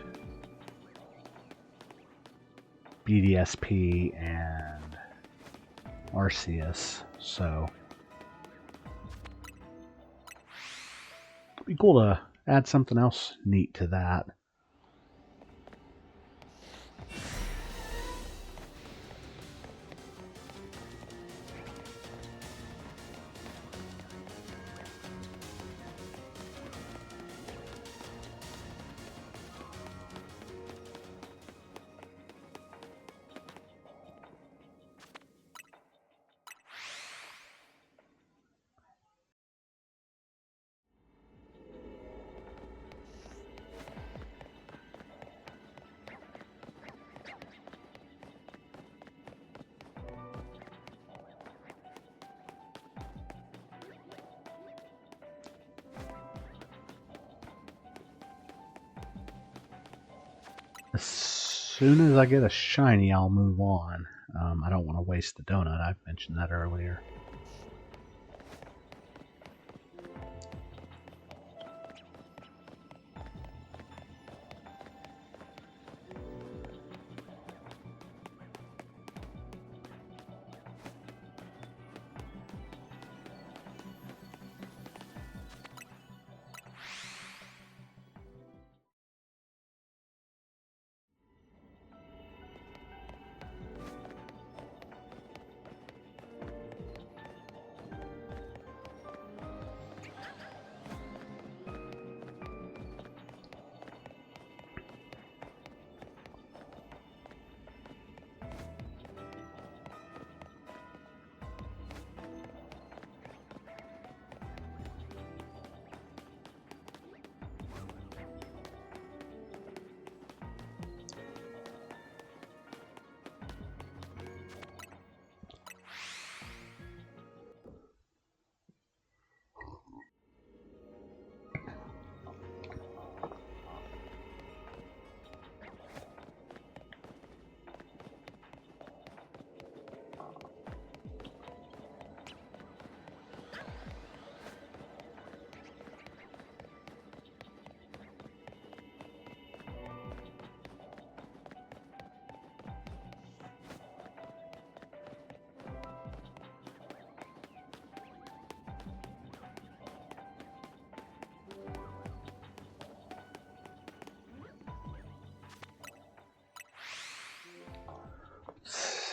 BDSP and Arceus, so it'd be cool to add something else neat to that. As soon as I get a shiny, I'll move on. I don't want to waste the donut. I've mentioned that earlier.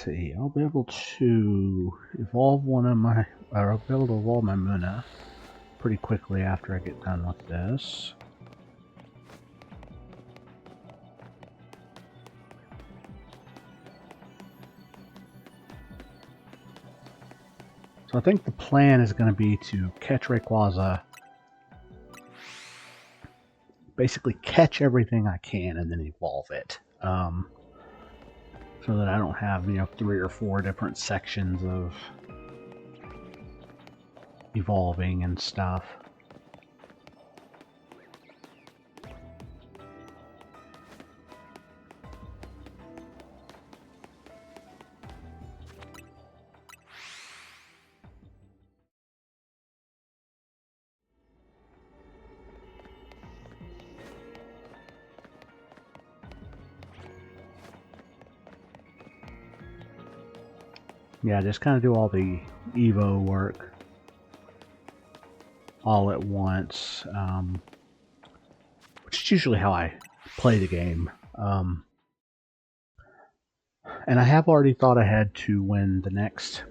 see. I'll be able to evolve one of my, or I'll be able to evolve my Muna pretty quickly after I get done with this. So I think the plan is going to be to catch Rayquaza, basically catch everything I can and then evolve it. So that I don't have, 3 or 4 different sections of evolving and stuff. Yeah, just kind of do all the Evo work all at once, which is usually how I play the game. And I have already thought ahead to when the next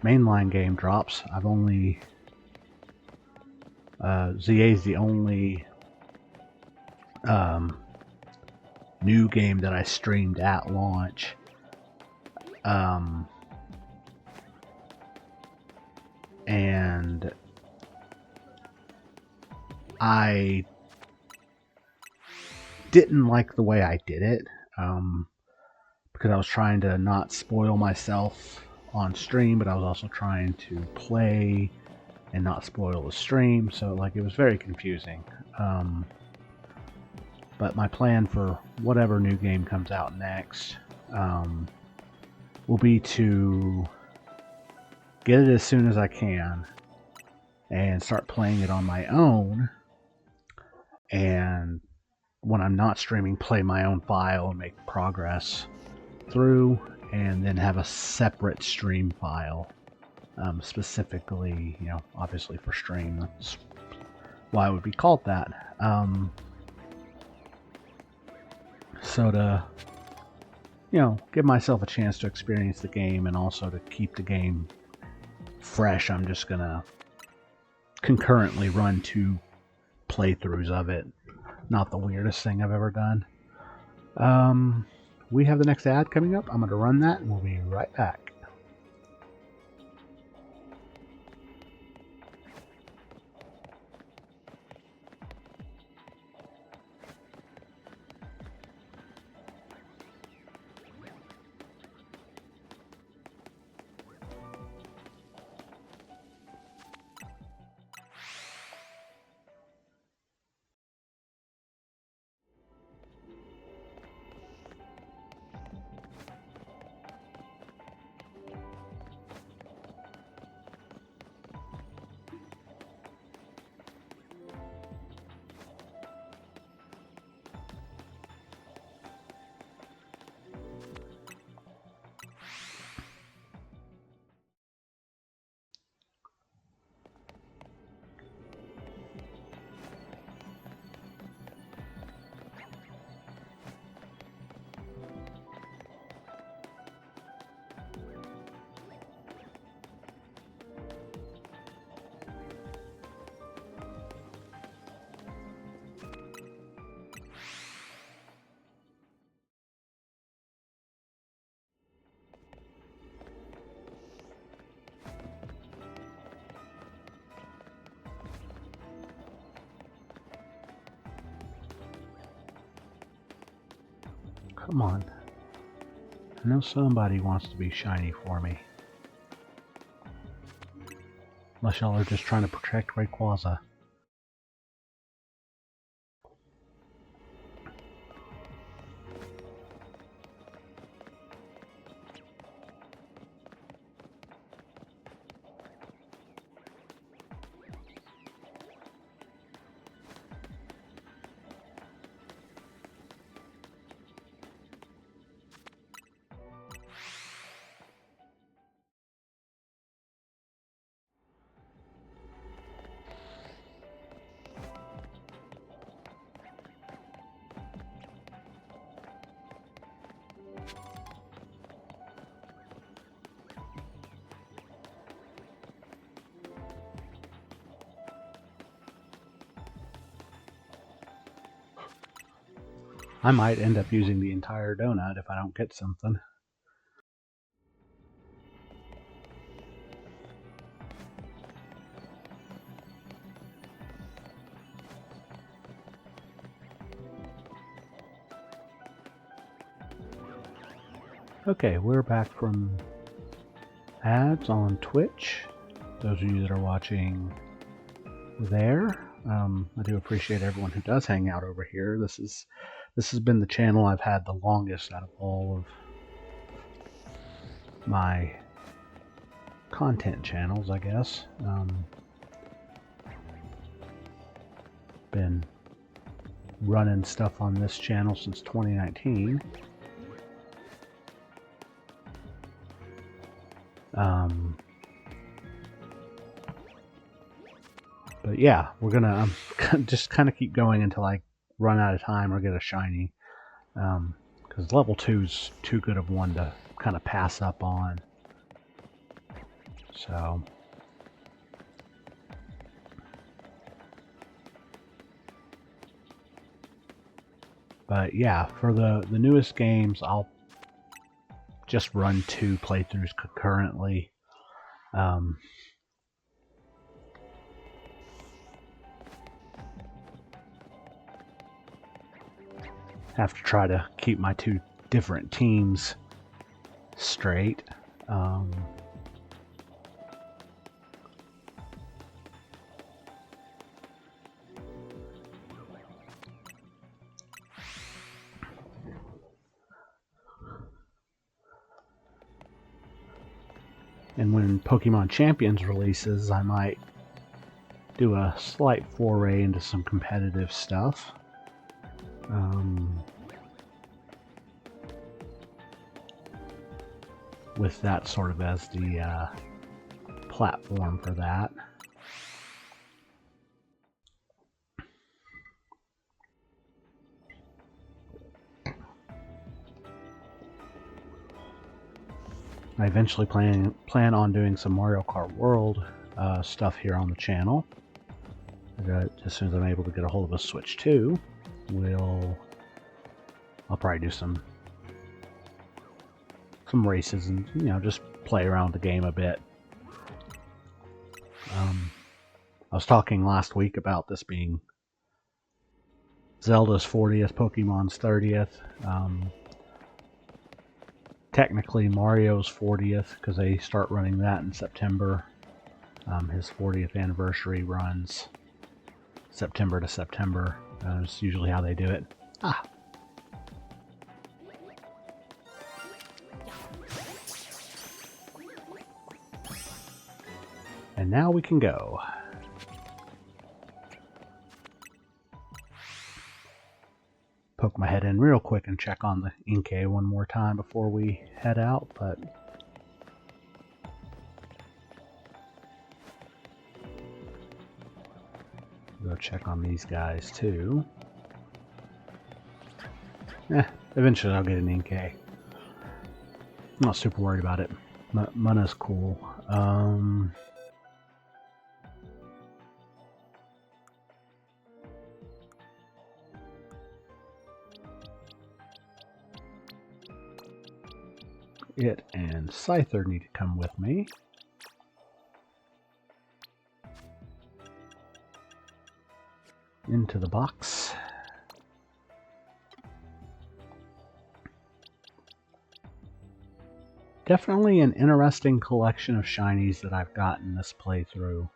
mainline game drops. I've only... ZA is the only new game that I streamed at launch. And I didn't like the way I did it, because I was trying to not spoil myself on stream, but I was also trying to play and not spoil the stream, so like it was very confusing. But my plan for whatever new game comes out next will be to get it as soon as I can and start playing it on my own, and when I'm not streaming, play my own file and make progress through, and then have a separate stream file, specifically, obviously for stream. That's why it would be called that. So to, give myself a chance to experience the game and also to keep the game fresh, I'm just gonna concurrently run 2 playthroughs of it. Not the weirdest thing I've ever done. We have the next ad coming up. I'm going to run that and we'll be right back. Come on. I know somebody wants to be shiny for me. Unless y'all are just trying to protect Rayquaza. I might end up using the entire donut if I don't get something. Okay, we're back from ads on Twitch. Those of you that are watching there, I do appreciate everyone who does hang out over here. This has been the channel I've had the longest out of all of my content channels, I guess. Been running stuff on this channel since 2019. But yeah, we're gonna just kind of keep going until I run out of time or get a shiny. Because level 2's too good of one to kind of pass up on. So. But yeah, for the newest games, I'll just run 2 playthroughs concurrently. Have to try to keep my 2 different teams straight. And when Pokemon Champions releases, I might do a slight foray into some competitive stuff. With that sort of as the platform for that. I eventually plan on doing some Mario Kart World stuff here on the channel. As soon as I'm able to get a hold of a Switch 2, I'll probably do some races and just play around the game a bit. I was talking last week about this being Zelda's 40th, Pokemon's 30th. Technically Mario's 40th because they start running that in September. His 40th anniversary runs September to September. That's usually how they do it. And now we can go. Poke my head in real quick and check on the Inkay one more time before we head out, but go check on these guys too. Eventually I'll get an Inkay. I'm not super worried about it. Muna's cool. It and Scyther need to come with me. Into the box. Definitely an interesting collection of shinies that I've gotten this playthrough.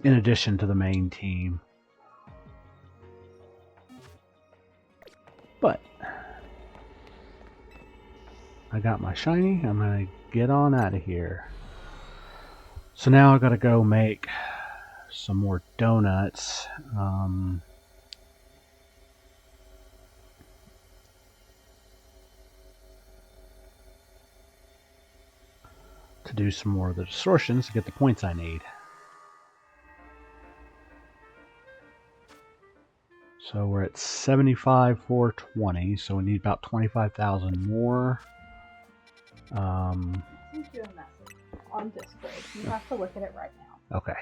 In addition to the main team. But I got my shiny. I'm going to get on out of here. So now I've got to go make some more donuts. To do some more of the distortions to get the points I need. So we're at 75,420, so we need about 25,000 more. He's doing that on Discord. You have to look at it right now. Okay.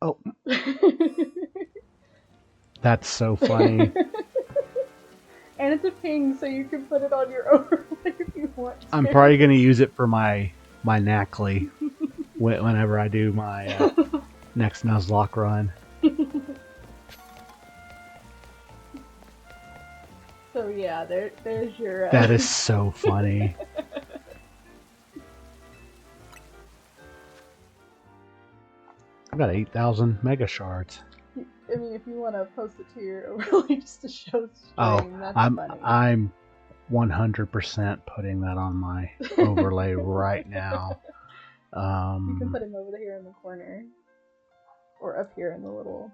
Oh, that's so funny. And it's a ping, so you can put it on your overlay if you want to. I'm probably going to use it for my Knackley whenever I do my next Nuzlocke run. So yeah, there's your... That is so funny. I've got 8,000 Mega Shards. I mean, if you want to post it to your overlay just to show stream, that's funny. I'm 100% putting that on my overlay right now. You can put him over here in the corner. Or up here in the little...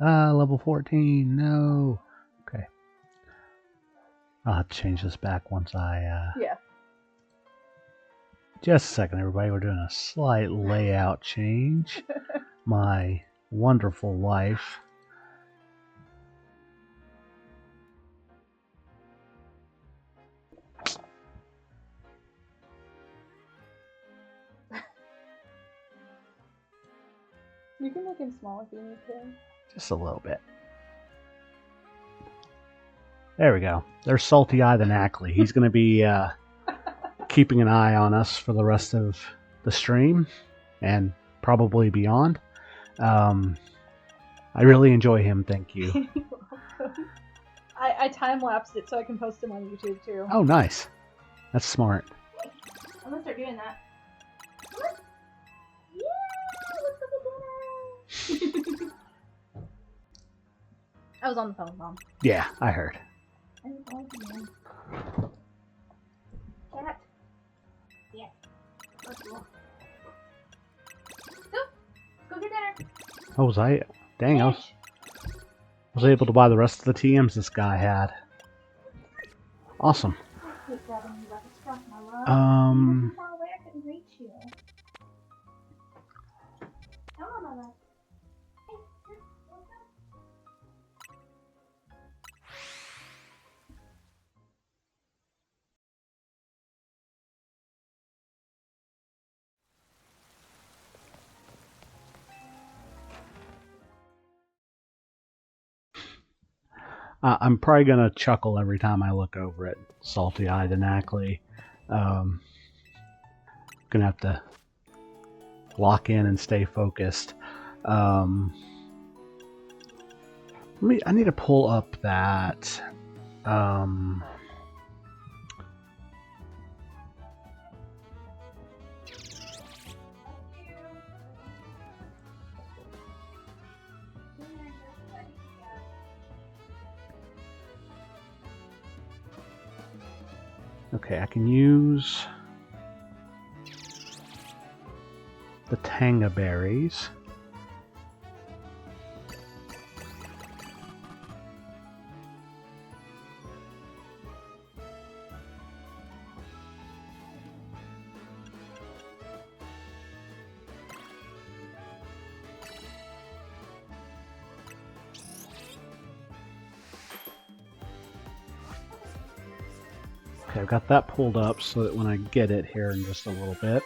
Level 14, no. Okay. I'll have to change this back once I... Yeah. Just a second, everybody. We're doing a slight layout change. My wonderful life. You can make him small if you need to. Just a little bit. There we go. There's Salty Eye the Knackley. He's going to be keeping an eye on us for the rest of the stream and probably beyond. I really enjoy him. Thank you. You're welcome. I time-lapsed it so I can post him on YouTube too. Oh, nice. That's smart. I'm gonna start doing that. Yeah, let's go for dinner. I was on the phone with Mom. Yeah, I heard. I was on the phone. Cat. Yeah. Let's go. Let's go get dinner. Oh, was I? Dang, I was able to buy the rest of the TMs this guy had. Awesome. I'm probably going to chuckle every time I look over at Salty Eye the Knackley. Going to have to lock in and stay focused. I need to pull up that... Okay, I can use the Tanga berries. Okay, I've got that pulled up so that when I get it here in just a little bit.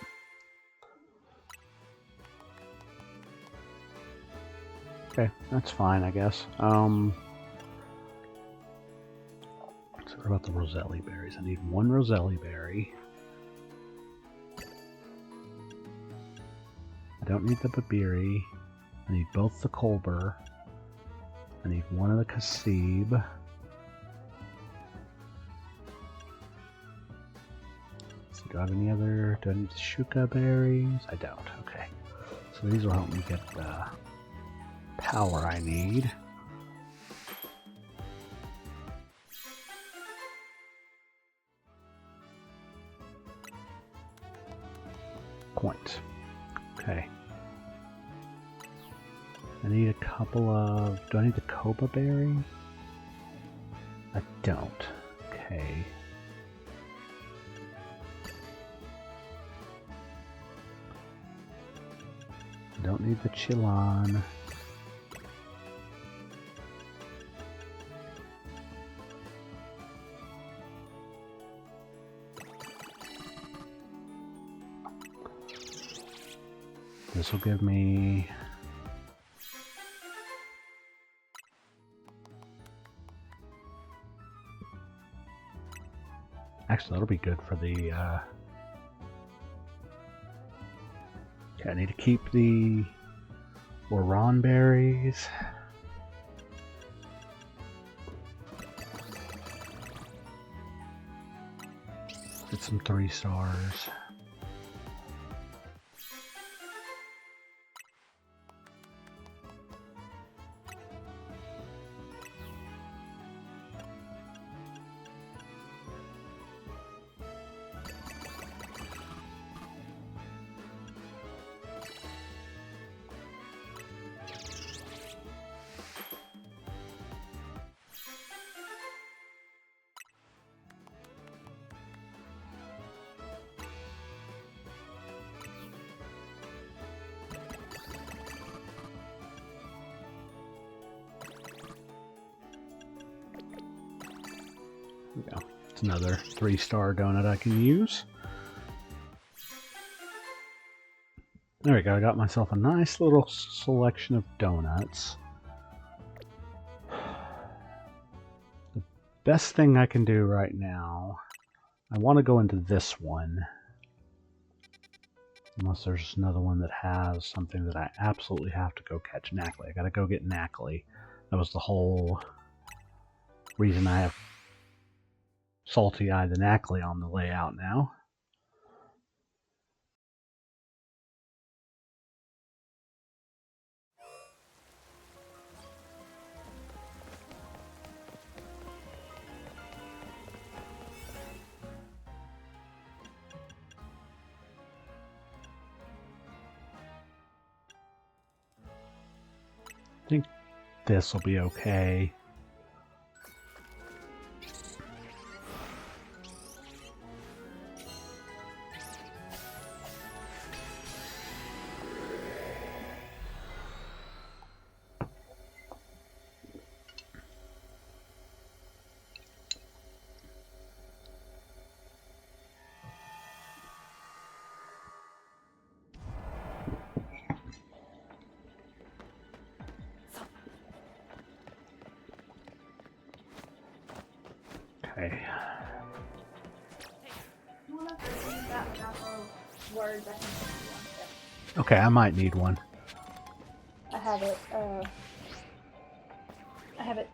Okay, that's fine, I guess. So what about the Roselli berries? I need one Roselli berry. I don't need the Babiri. I need both the Colbur. I need one of the Kasib. Do I have any other? Do I need Shuka berries? I don't. Okay. So these will help me get the power I need. Points. Okay. I need a couple of... Do I need the Koba berry? I don't. Okay. Don't need the Chillon. This will give me... Actually, that'll be good for the... Okay, I need to keep the Oran berries. Get some 3 stars. There we go. It's another 3-star donut I can use. There we go. I got myself a nice little selection of donuts. The best thing I can do right now, I want to go into this one. Unless there's another one that has something that I absolutely have to go catch Knackley. I gotta go get Knackley. That was the whole reason I have Salty Eye the Knackley on the layout now. I think this will be okay. Okay. Okay, I might need one. I have it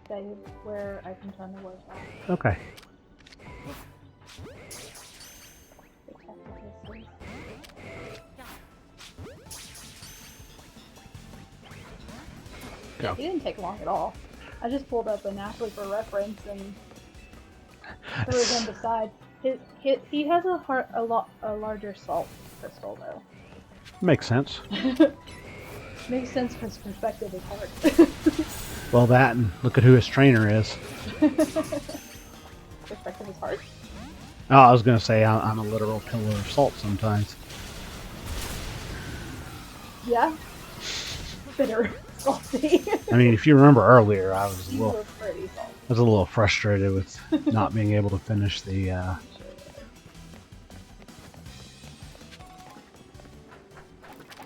saved where I can turn the words back. Okay. Go. It didn't take long at all. I just pulled up a Knackley for reference and threw him beside. He has a larger salt crystal though. Makes sense. Makes sense because perspective is hard. Well, that and look at who his trainer is. Perspective is hard. Oh, I was going to say I'm a literal pillar of salt sometimes. Yeah. Bitter. Salty. I mean, if you remember earlier, I was a You little, were pretty salty. I was a little frustrated with not being able to finish the.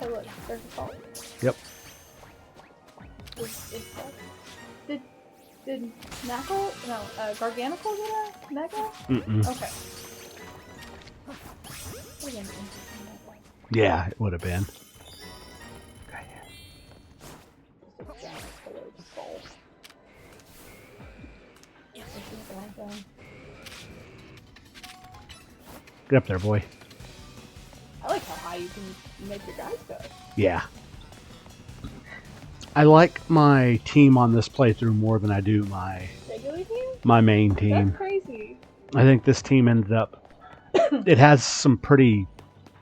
Hey, look, there's a salt. Yep. Did Knackle? No, Garganical get a Mega? Mm-mm. Okay. Yeah, it would have been. Okay. Just a giant colored salt. Get up there, boy. I like how high you can make your guys go. Yeah. I like my team on this playthrough more than I do my Regular team? my main team. That's crazy. I think this team ended up. It has some pretty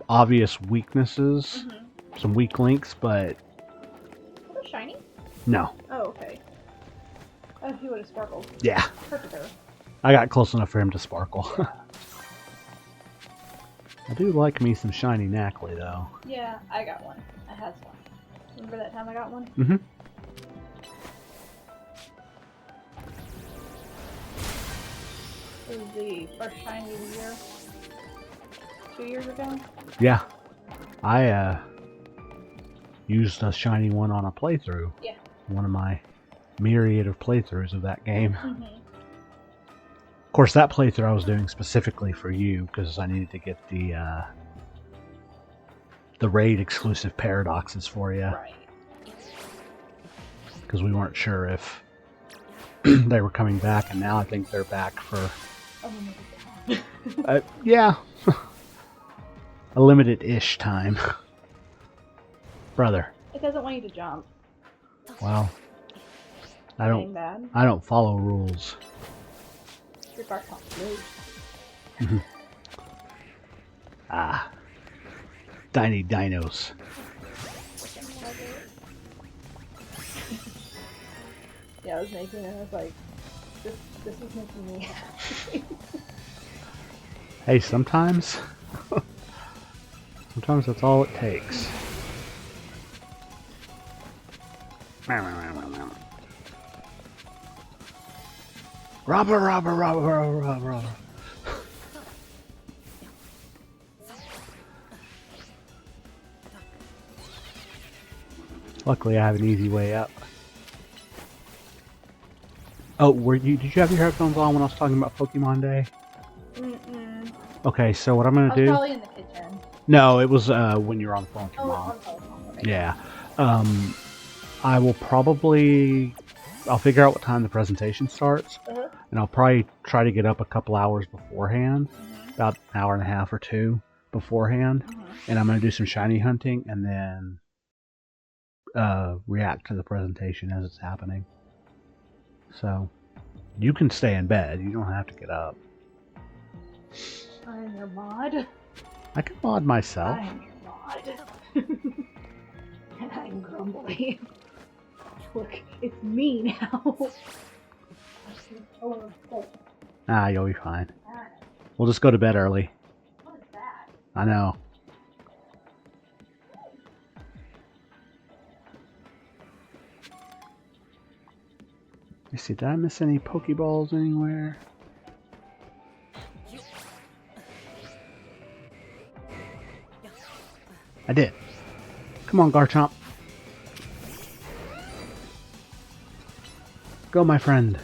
obvious weaknesses, some weak links, but Is that shiny? no. Oh, okay. Oh, he would have sparkled. Yeah, Perfect. I got close enough for him to sparkle. I do like me some shiny Knackley, though. Yeah, I got one. I had one. Remember that time I got one? Mm-hmm. It was the first shiny of the year. 2 years ago? Yeah. I used a shiny one on a playthrough. Yeah. One of my myriad of playthroughs of that game. Mm-hmm. Of course, that playthrough I was doing specifically for you because I needed to get the raid exclusive paradoxes for you. Right. Because we weren't sure if they were coming back, and now I think they're back for yeah, a limited-ish time. Brother. It doesn't want you to jump. Well, I Ain't bad. don't follow rules. Your bark not blue. Ah, tiny dinos. Yeah, I was making it. I was like, this is making me happy. Hey, sometimes that's all it takes. Robber. Luckily, I have an easy way up. Oh, did you have your headphones on when I was talking about Pokemon Day? Mm-mm. Okay, so what I'm gonna do? Probably in the kitchen. No, it was when you were on the phone with your Oh, mom. on the telephone. Okay. Yeah. I will I'll figure out what time the presentation starts, and I'll probably try to get up a couple hours beforehand, about an hour and a half or two beforehand, and I'm going to do some shiny hunting and then react to the presentation as it's happening. So, you can stay in bed. You don't have to get up. I'm your mod. I can mod myself. I'm your mod. And I'm grumbly. Look, it's me now. Ah, you'll be fine. We'll just go to bed early. What is that? I know. Let me see, did I miss any Pokeballs anywhere? I did. Come on, Garchomp. Go, my friend.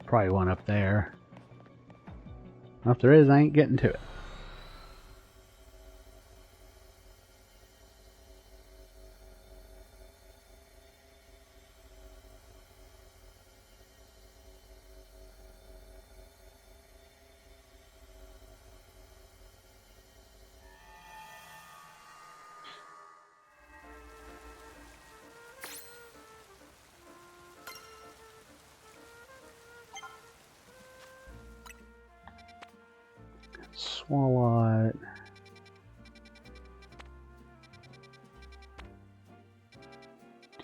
Probably one up there. Well, if there is, I ain't getting to it. Swalot.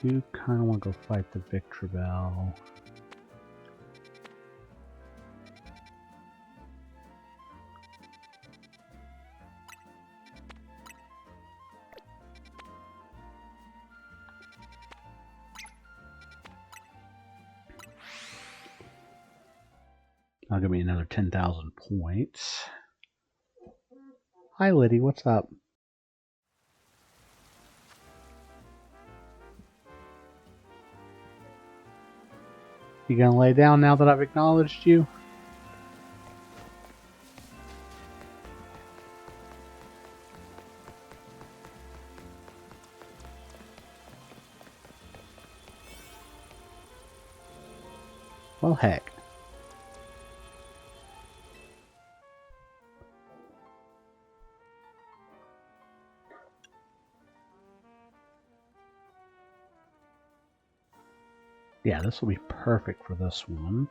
Do kind of want to go fight the Victreebel. That'll give me another 10,000 points. Hi, Liddy. What's up? You gonna lay down now that I've acknowledged you? Well, heck. Yeah, this will be perfect for this one.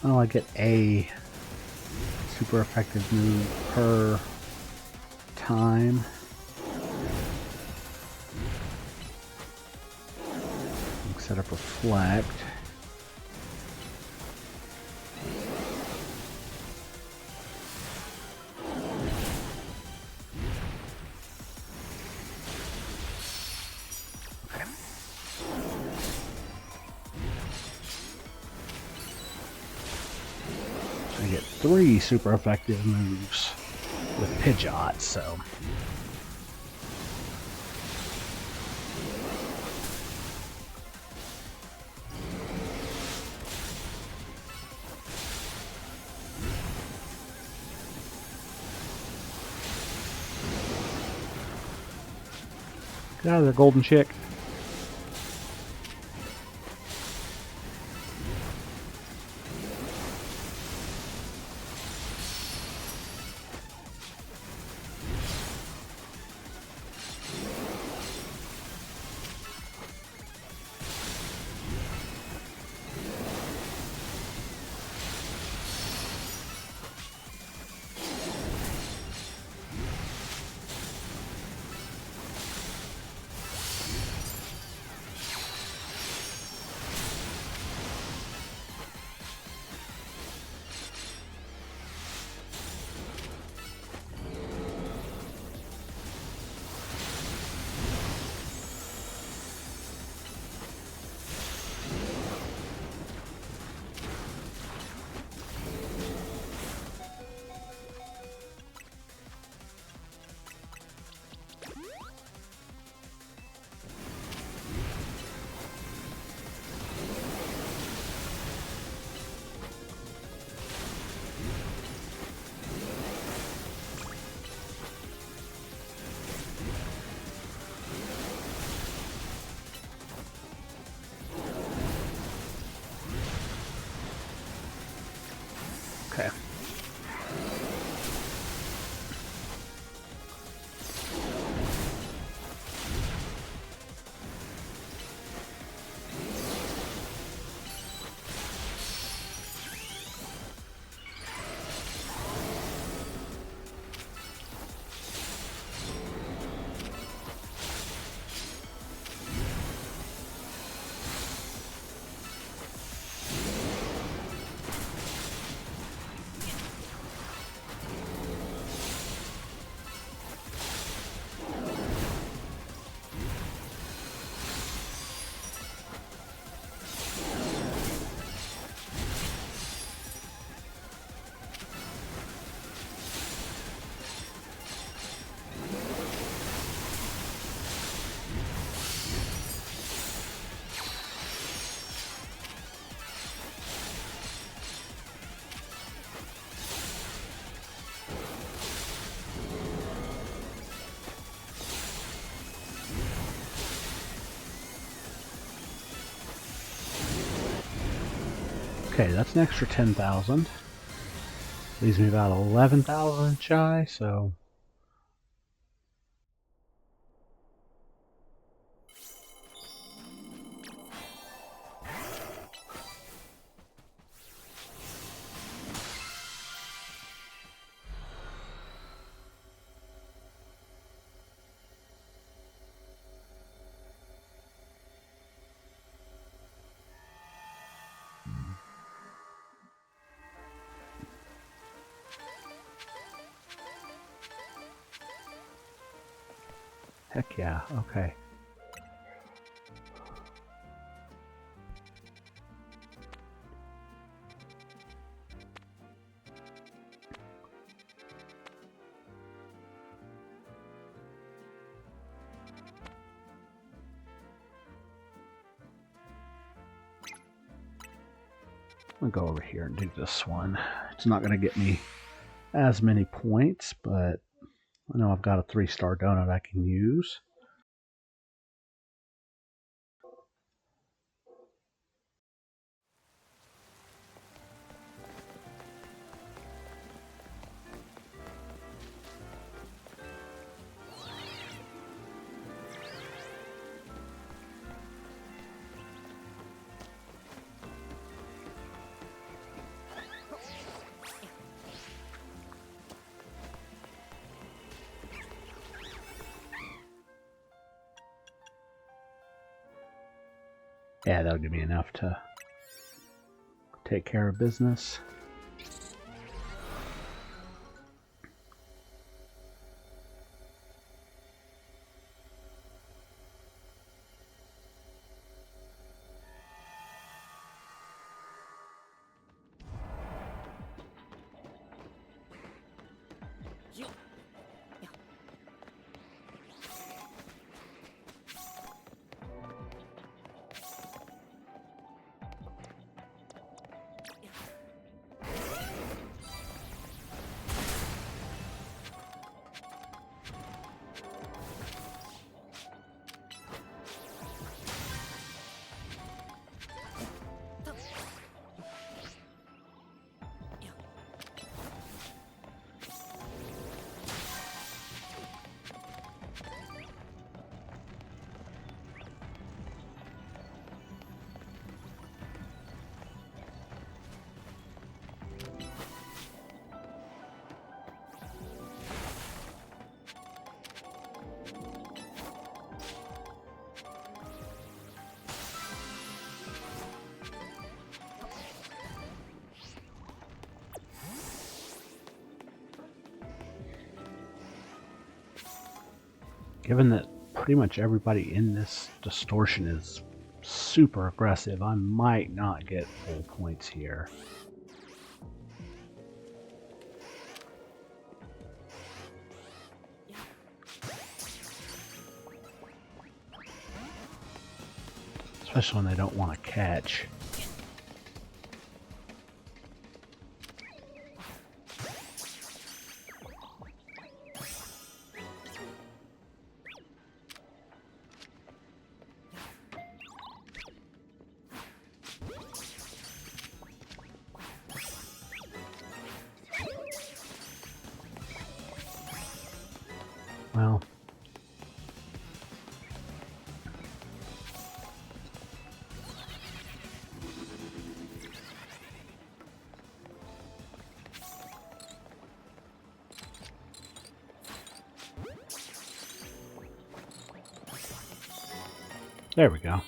Oh, I get a super effective move per time. Set up reflect. I get 3 super effective moves with Pidgeot, so. Get out of there, golden chick. Okay. Okay, that's an extra 10,000. Leaves me about 11,000 shy, so. Heck yeah, okay. I'm gonna go over here and do this one. It's not gonna get me as many points, but I know I've got a 3-star donut I can use. Yeah, that'll give me enough to take care of business. Given that pretty much everybody in this distortion is super aggressive, I might not get full points here. Especially when they don't want to catch. Well, there we go.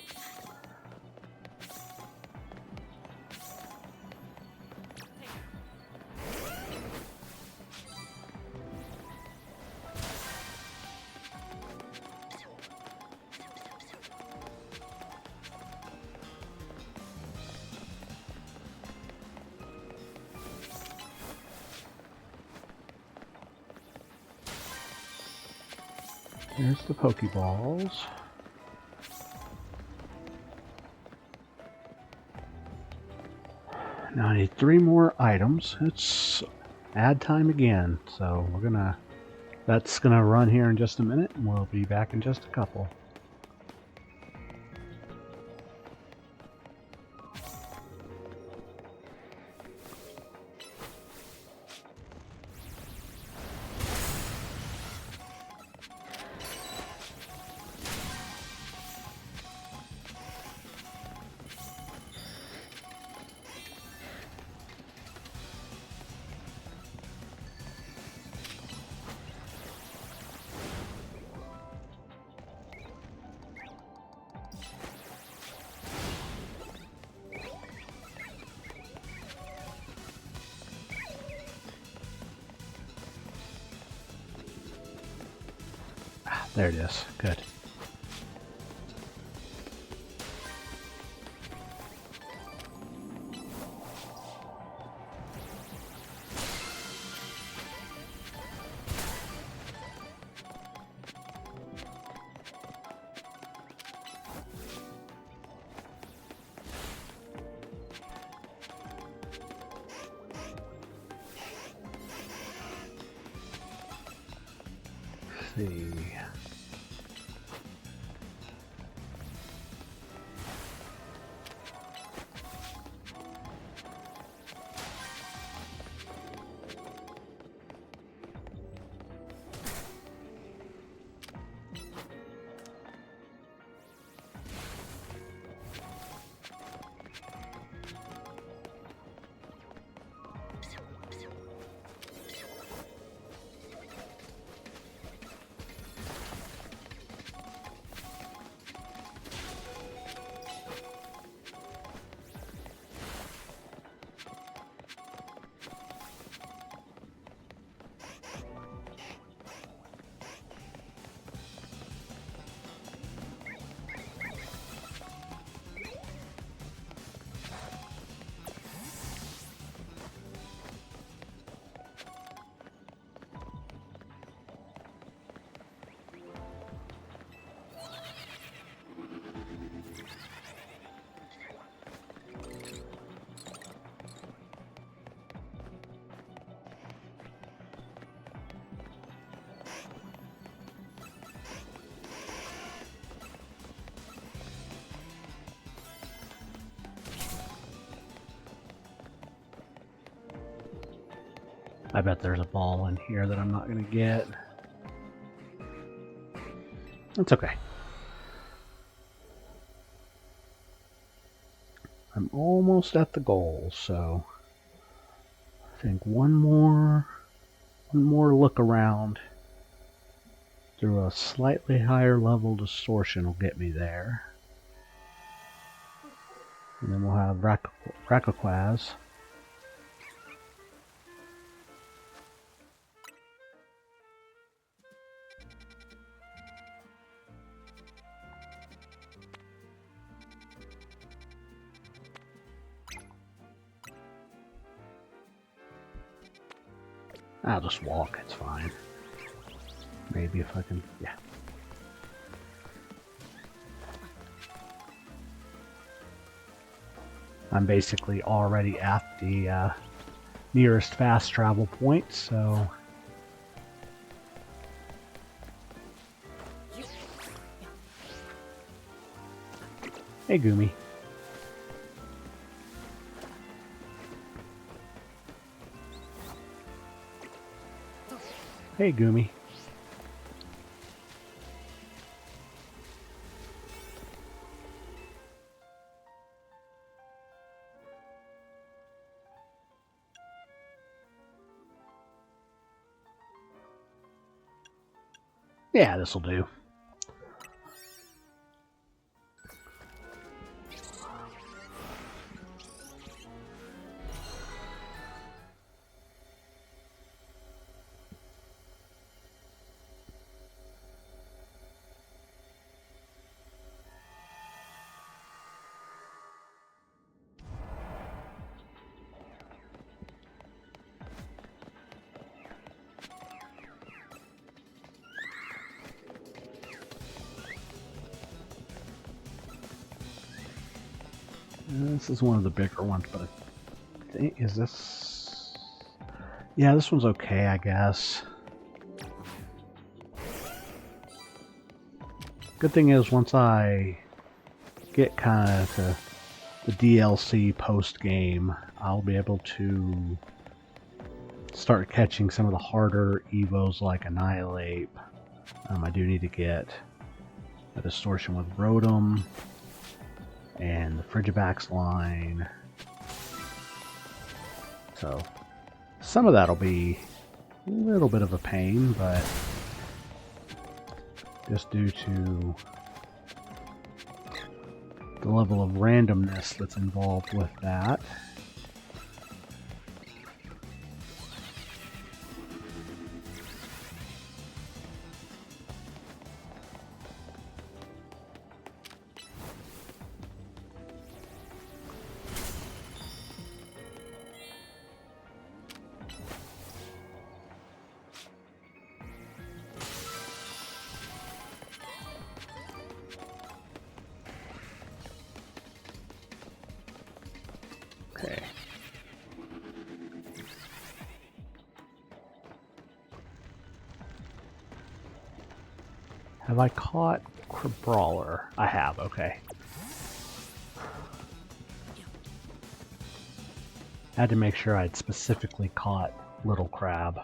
There's the Pokeballs. Now I need 3 more items. It's ad time again, so that's gonna run here in just a minute, and we'll be back in just a couple. There it is. Good. Let's see. I bet there's a ball in here that I'm not going to get. That's okay. I'm almost at the goal, so I think one more look around through a slightly higher level distortion will get me there. And then we'll have Rakoquaz. I'll just walk, it's fine. Maybe if I can, yeah. I'm basically already at the nearest fast travel point, so... Hey, Gumi. Hey, Gumi. Yeah, this'll do. This is one of the bigger ones, but I think, is this... Yeah, this one's okay, I guess. Good thing is, once I get kind of to the DLC post-game, I'll be able to start catching some of the harder Evos like Annihilate. I do need to get a Distortion with Rotom and the Frigibax line. So some of that'll be a little bit of a pain, but just due to the level of randomness that's involved with that. Okay. Have I caught Crabrawler? I have, okay. I had to make sure I'd specifically caught Little Crab.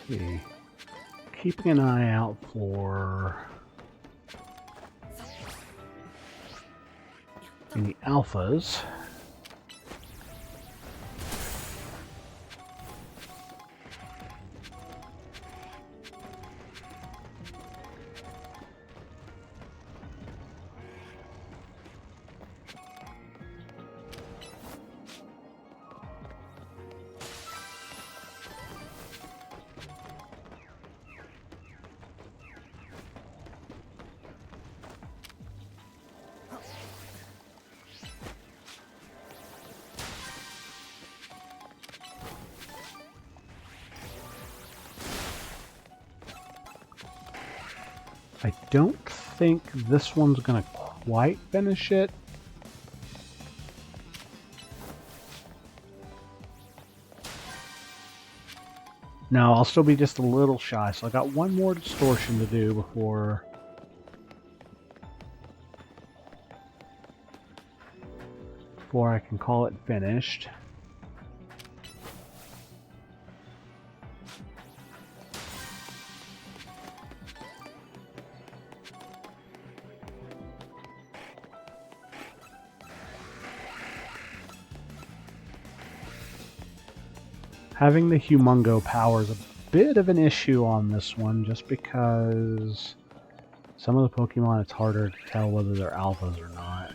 See. Keeping an eye out for any alphas. I don't think this one's going to quite finish it. No, I'll still be just a little shy, so I got one more distortion to do before I can call it finished. Having the Humongo power is a bit of an issue on this one, just because some of the Pokemon it's harder to tell whether they're alphas or not.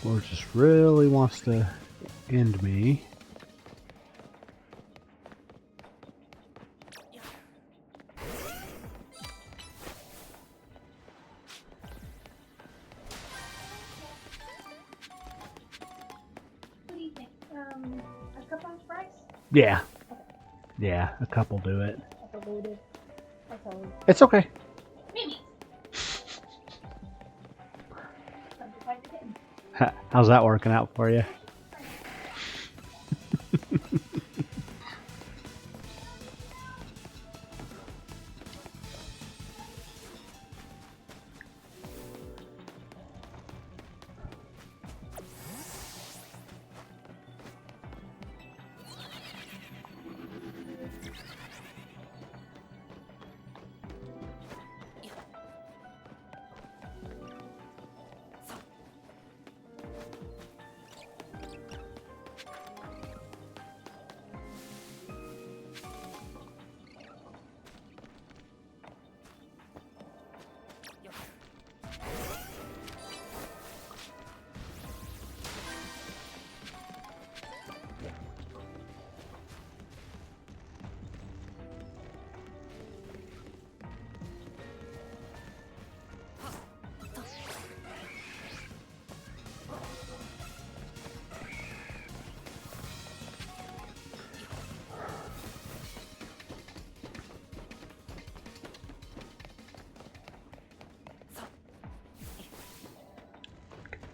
Or just really wants to end me. What do you think? A cup on rice? Yeah. Yeah, a couple do it. That's loaded. That's all. It's okay. Maybe. Time to fight the kitten. How's that working out for you?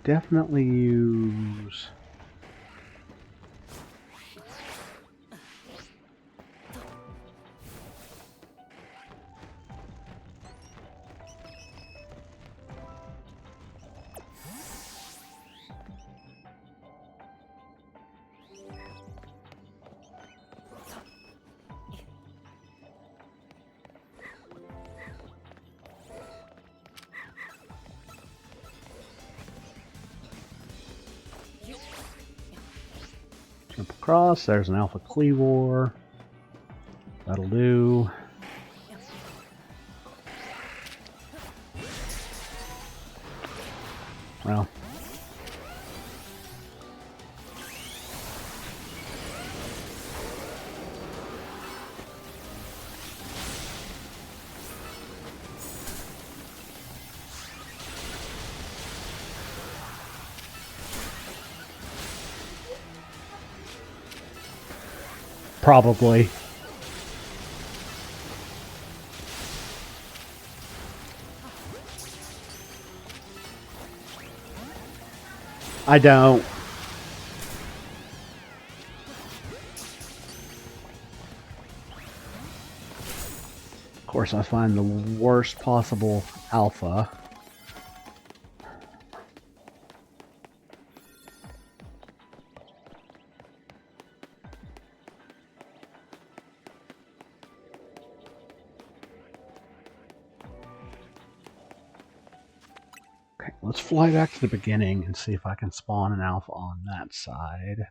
Definitely use... Jump across, there's an Alpha Cleavor. That'll do. Well. Probably. I don't. Of course, I find the worst possible alpha. Okay, let's fly back to the beginning and see if I can spawn an alpha on that side.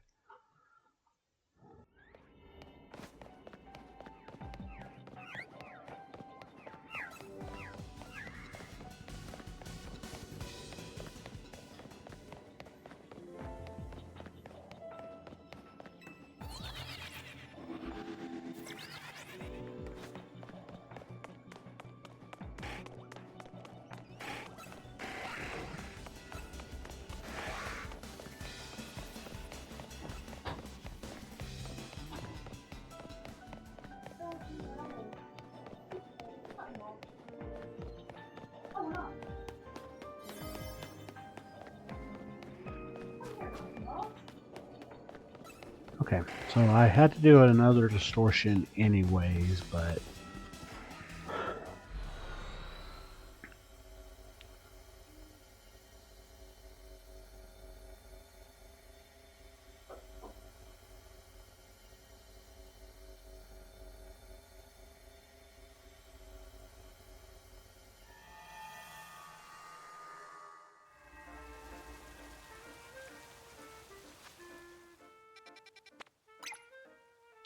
Okay, so I had to do another distortion anyways, but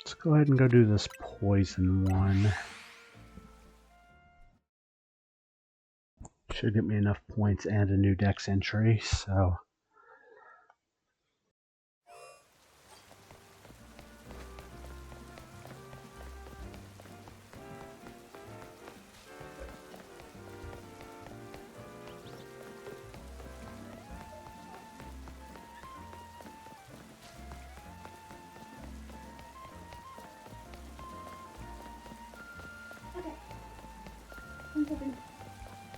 let's go ahead and go do this poison one. Should get me enough points and a new dex entry, so.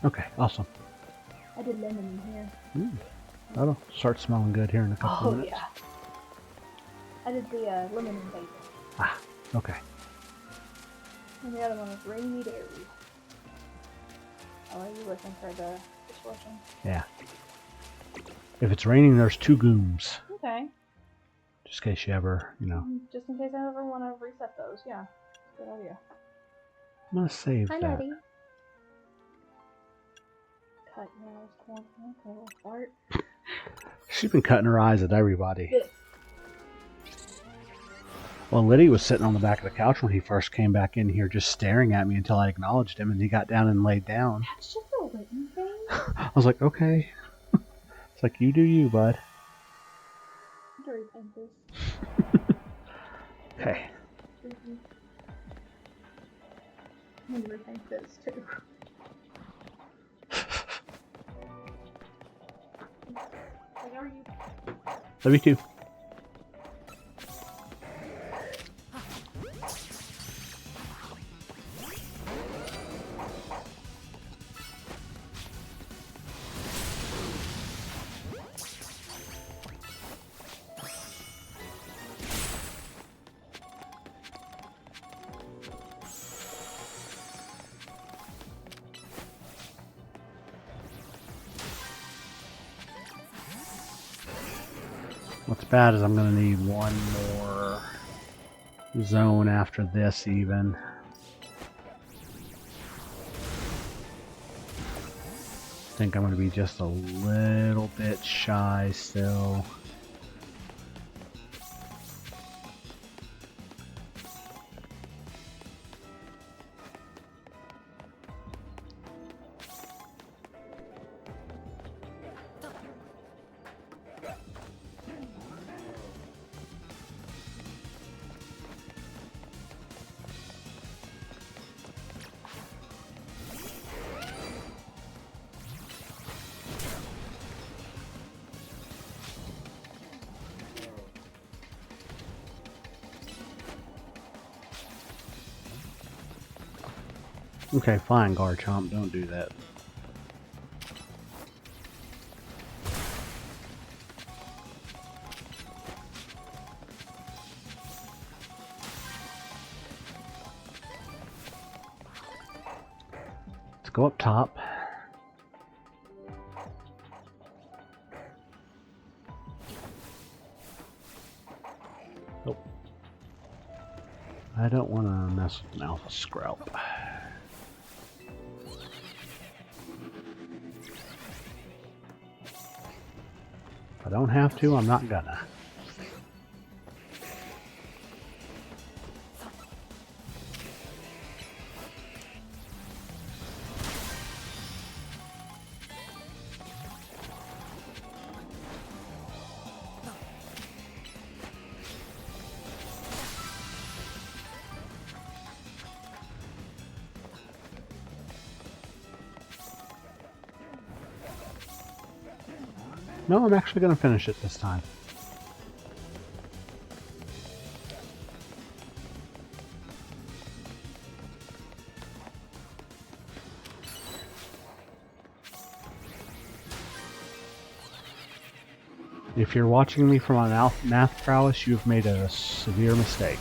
Okay, awesome. I did lemon in here. That'll start smelling good here in a couple minutes. Yeah. I did the lemon and basil. Ah, okay. And the other one was rainy dairy. Oh, are you looking for the distortion? Yeah. If it's raining, there's 2 gooms. Okay. Just in case you ever, Just in case I ever want to reset those, yeah. Good idea. I'm gonna save Hi, that. Daddy. Cut nails, corn, okay, little fart. She's been cutting her eyes at everybody. Good. Well, Liddy was sitting on the back of the couch when he first came back in here, just staring at me until I acknowledged him, and he got down and laid down. That's just a written thing. I was like, okay. It's like, you do you, bud. I have to rethink this. Okay. I need to rethink this too. Like, are you? Love you too. What's bad is I'm going to need one more zone after this even. I think I'm going to be just a little bit shy still. Okay, fine, Garchomp, don't do that. Let's go up top. Oh. I don't want to mess with an Alpha Scrap. If I don't have to, I'm not gonna. No, I'm actually going to finish it this time. If you're watching me from my math prowess, you've made a severe mistake.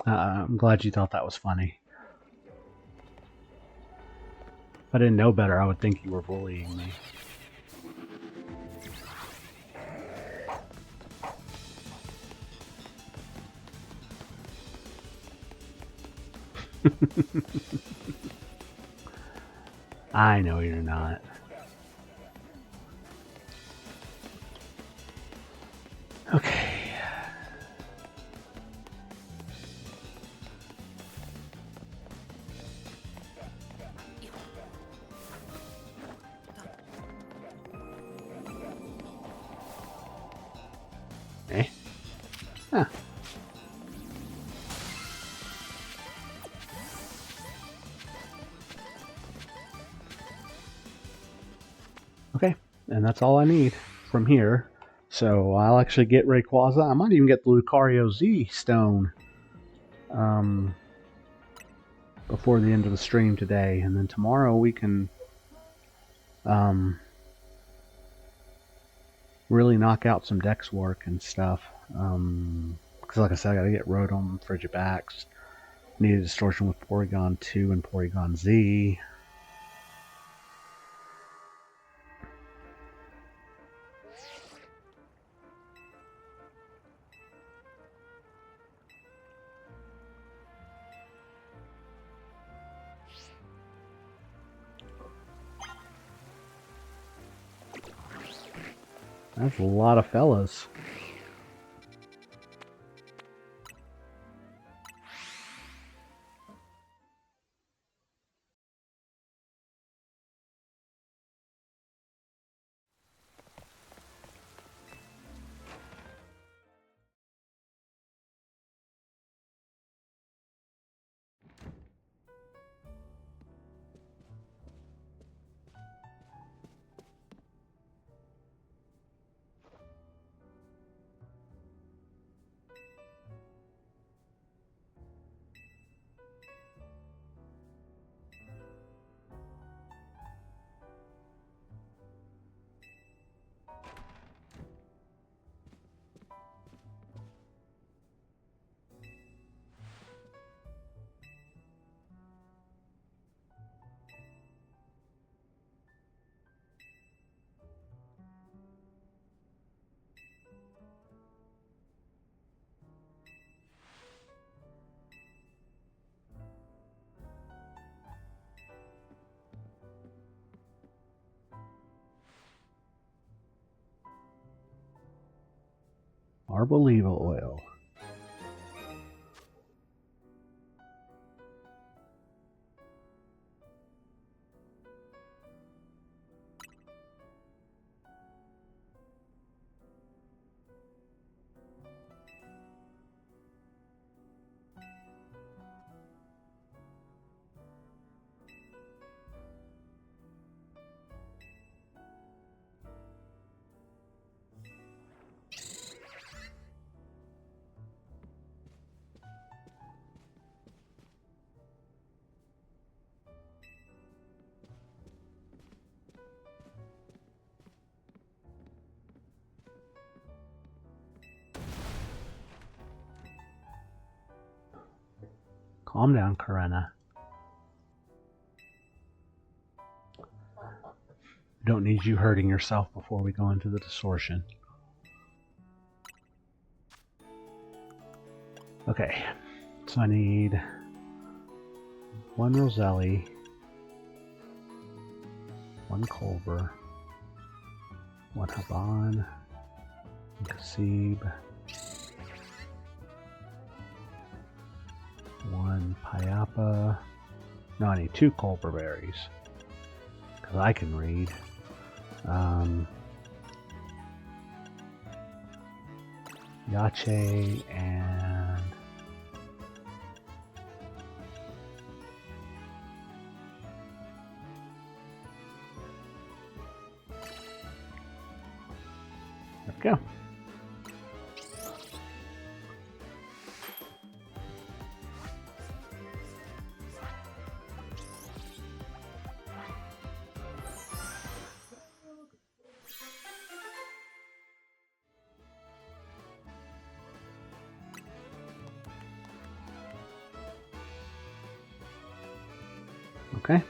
I'm glad you thought that was funny. If I didn't know better, I would think you were bullying me. I know you're not. Okay. Eh? Huh. Okay, and that's all I need from here. So I'll actually get Rayquaza. I might even get the Lucario Z stone before the end of the stream today, and then tomorrow we can really knock out some dex work and stuff. Because like I said, I gotta get Rotom, Frigibax, need a Distortion with Porygon 2 and Porygon Z. That's a lot of fellas. Arboliva oil. Calm down, Karena. Don't need you hurting yourself before we go into the distortion. Okay, so I need one Roselli, one Culver, one Haban, one Kasib, one Payapa. No, I need two Culver berries because I can read. Yache and go. Okay.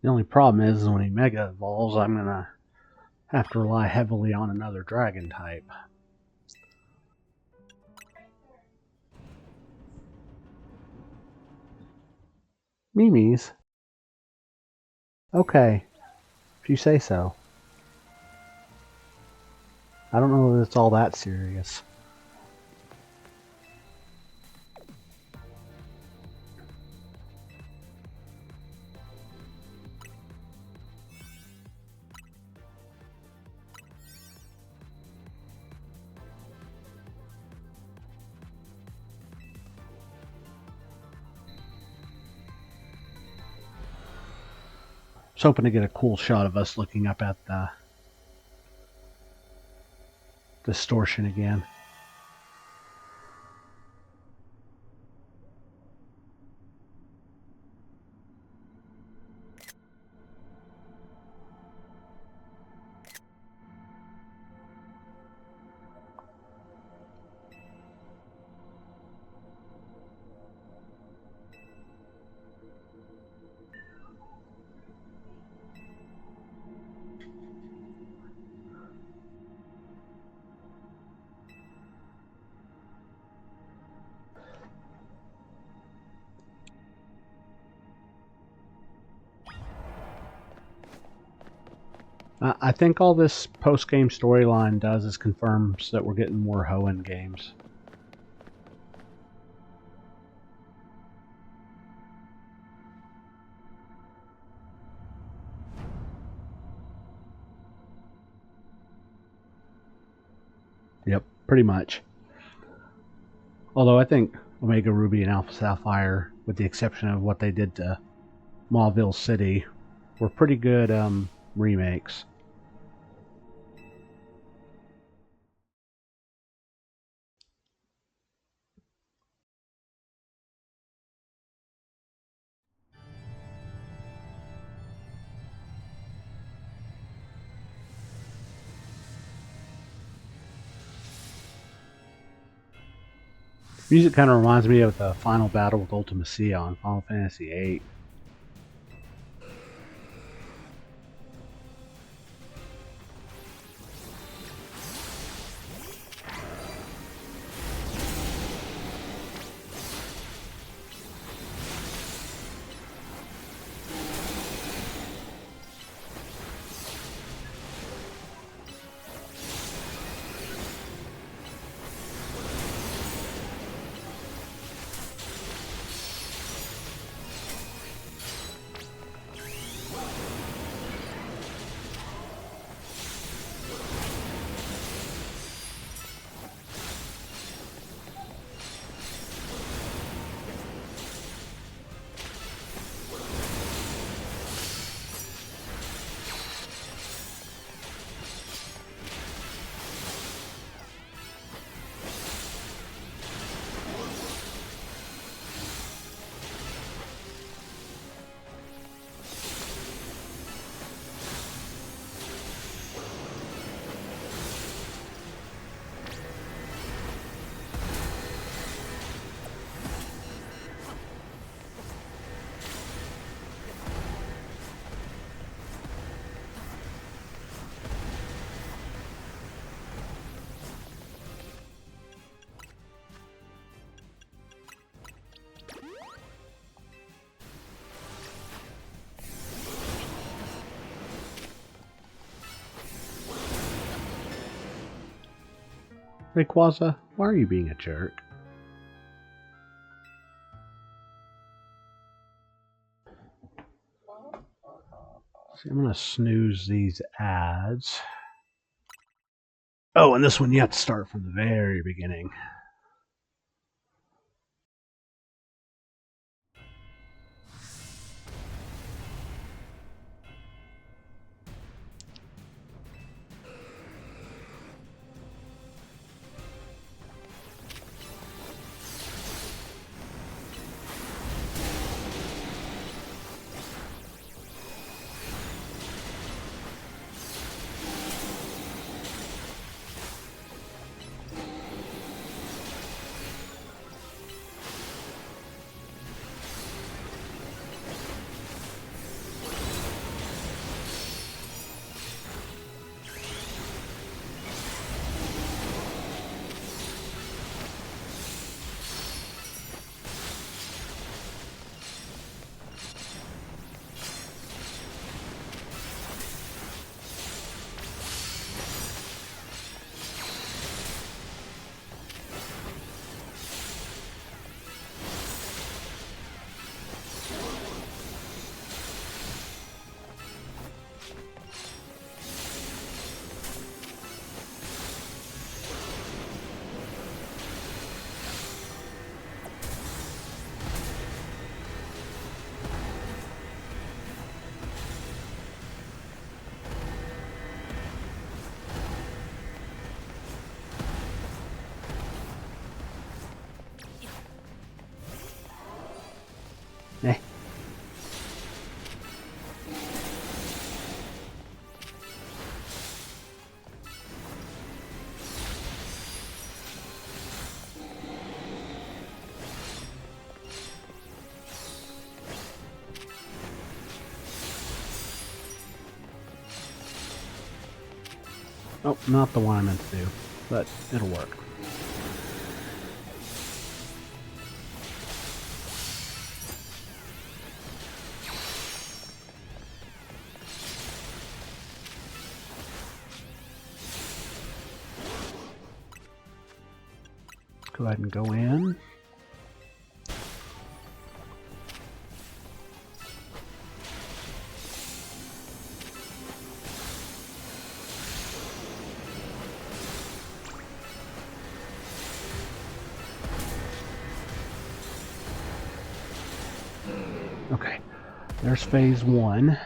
The only problem is when he Mega Evolves, I'm going to have to rely heavily on another Dragon type. Mimi's? Okay, if you say so. I don't know that it's all that serious. I was hoping to get a cool shot of us looking up at the distortion again. I think all this post-game storyline does is confirms that we're getting more Hoenn games. Yep, pretty much. Although I think Omega Ruby and Alpha Sapphire, with the exception of what they did to Mauville City, were pretty good remakes. Music kind of reminds me of the final battle with Ultimacia on Final Fantasy VIII. Rayquaza, why are you being a jerk? See, I'm going to snooze these ads. Oh, and this one you have to start from the very beginning. Eh. Oh, not the one I meant to do, but it'll work. Go ahead and go in. Okay, there's phase one.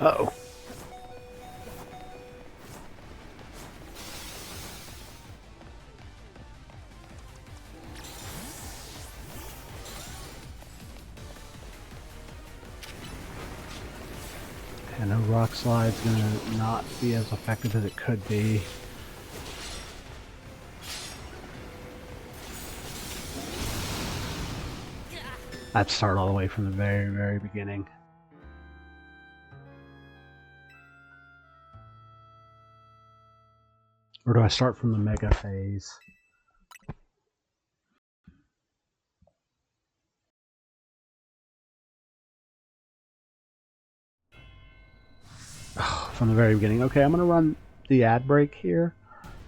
Uh-oh. I know Rock Slide's gonna not be as effective as it could be. I'd start all the way from the very, very beginning. Or do I start from the Mega phase? From the very beginning. Okay, I'm going to run the ad break here,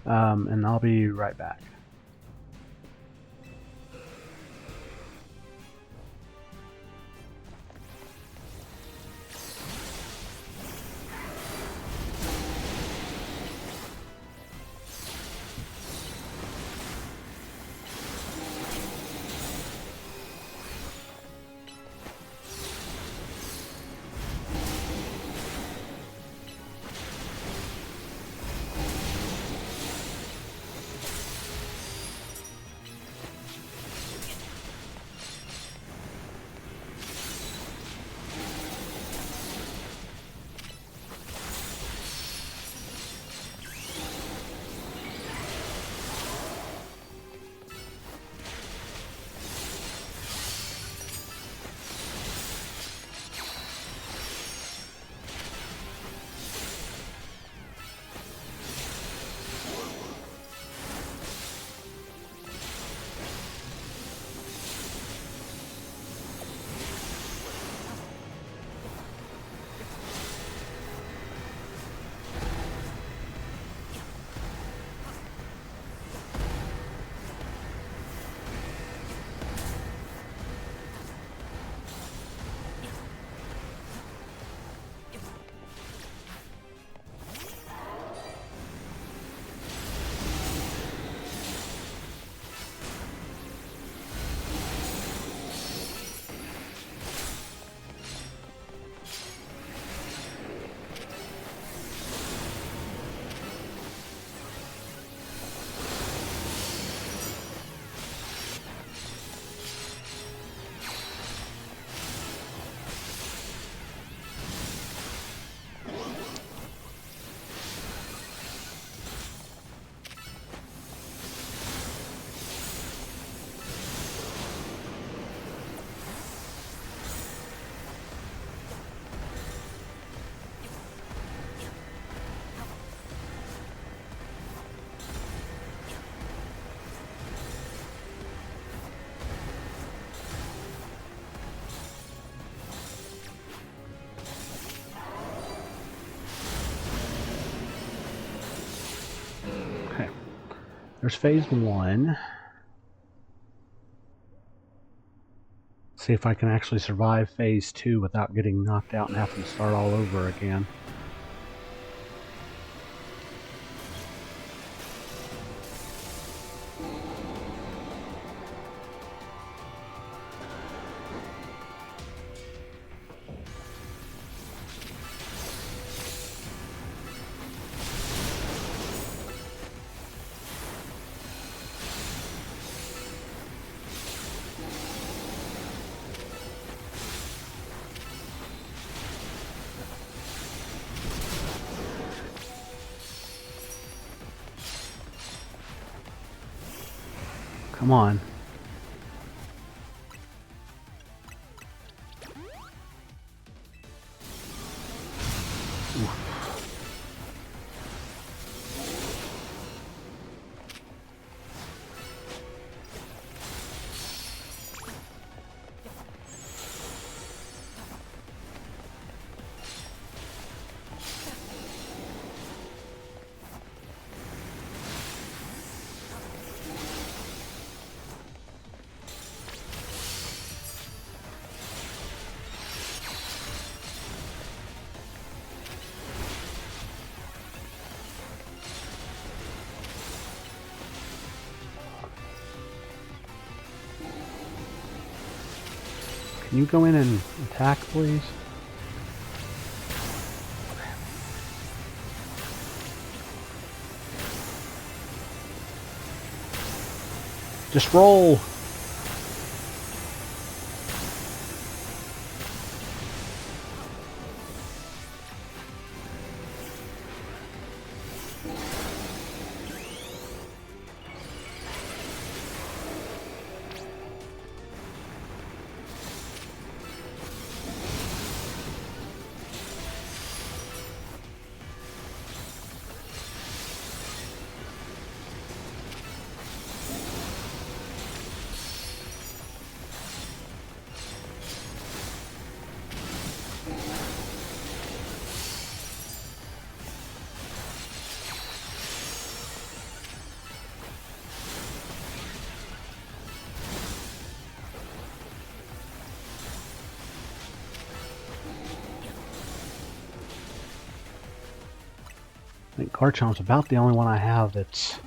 and I'll be right back. There's phase 1. See if I can actually survive phase 2 without getting knocked out and having to start all over again. Come on. Oof. Can you go in and attack, please? Just roll! I think Garchomp's about the only one I have that's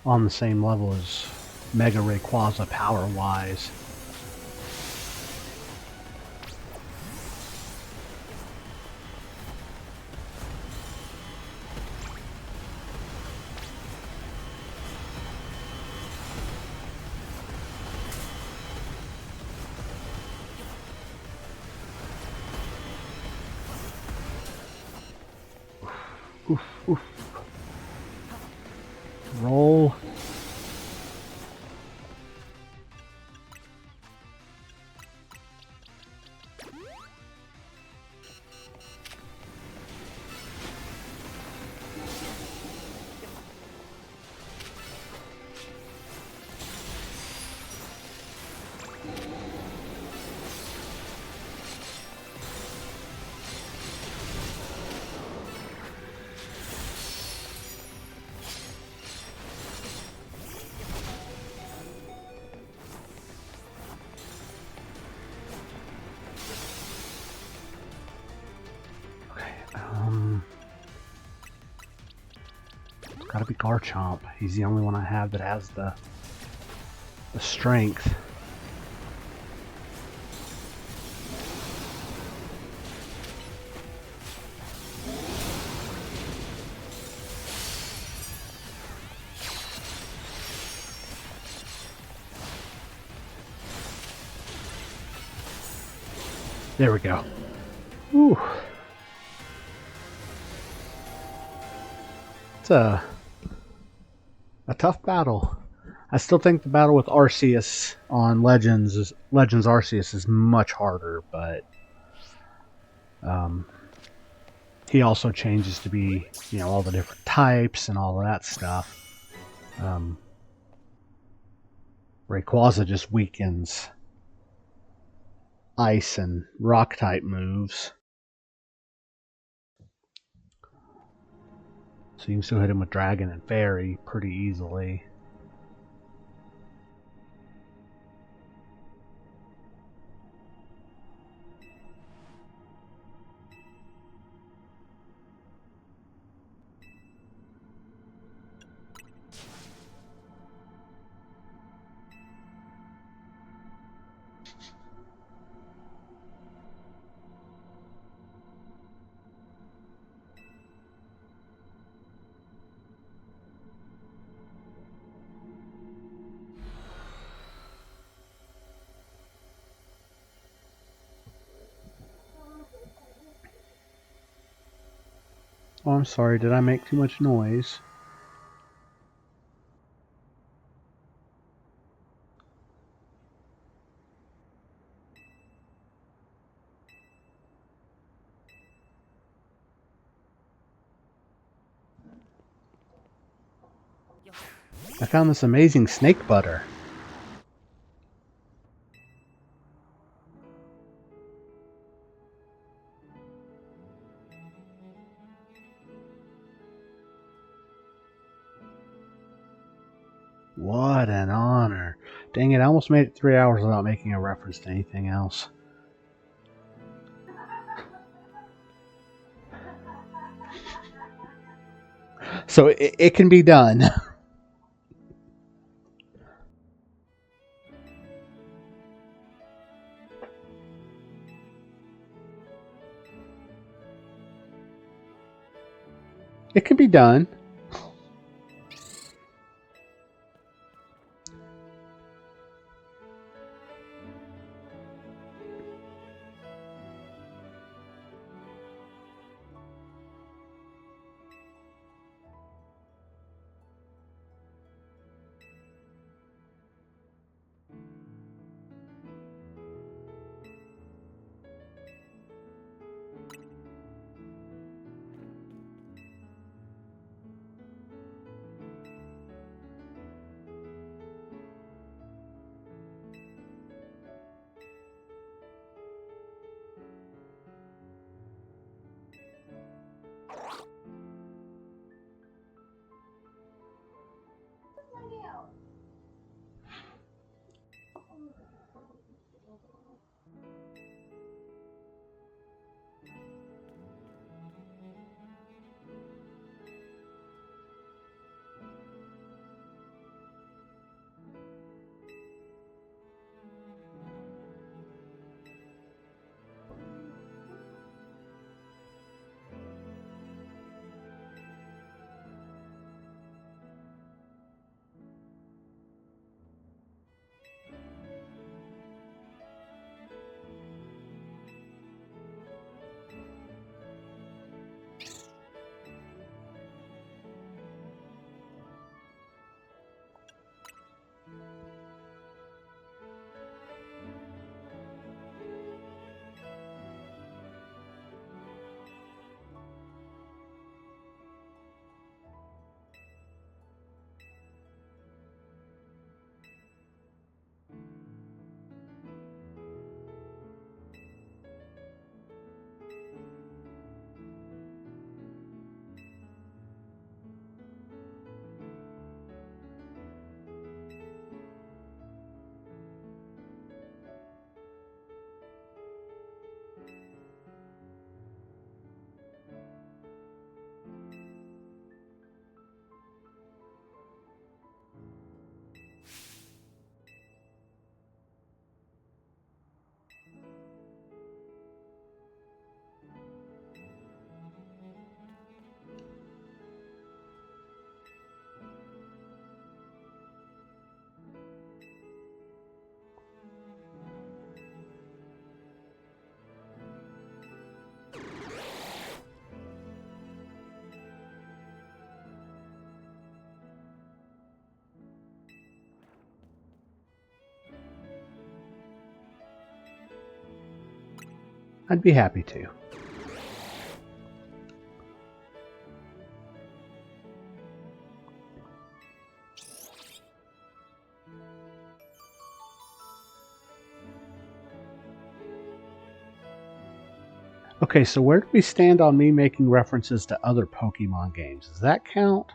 on the same level as Mega Rayquaza power-wise. Oof, oof. Roll. It's gotta be Garchomp. He's the only one I have that has the strength. There we go. Whew. It's a tough battle. I still think the battle with Arceus on Legends Arceus is much harder, but he also changes to be, you know, all the different types and all of that stuff. Rayquaza just weakens ice and rock type moves. So you can still hit him with Dragon and Fairy pretty easily. Oh, I'm sorry, did I make too much noise? I found this amazing snake butter. What an honor. Dang it, I almost made it 3 hours without making a reference to anything else. So it can be done. It can be done. I'd be happy to. Okay, so where do we stand on me making references to other Pokemon games? Does that count?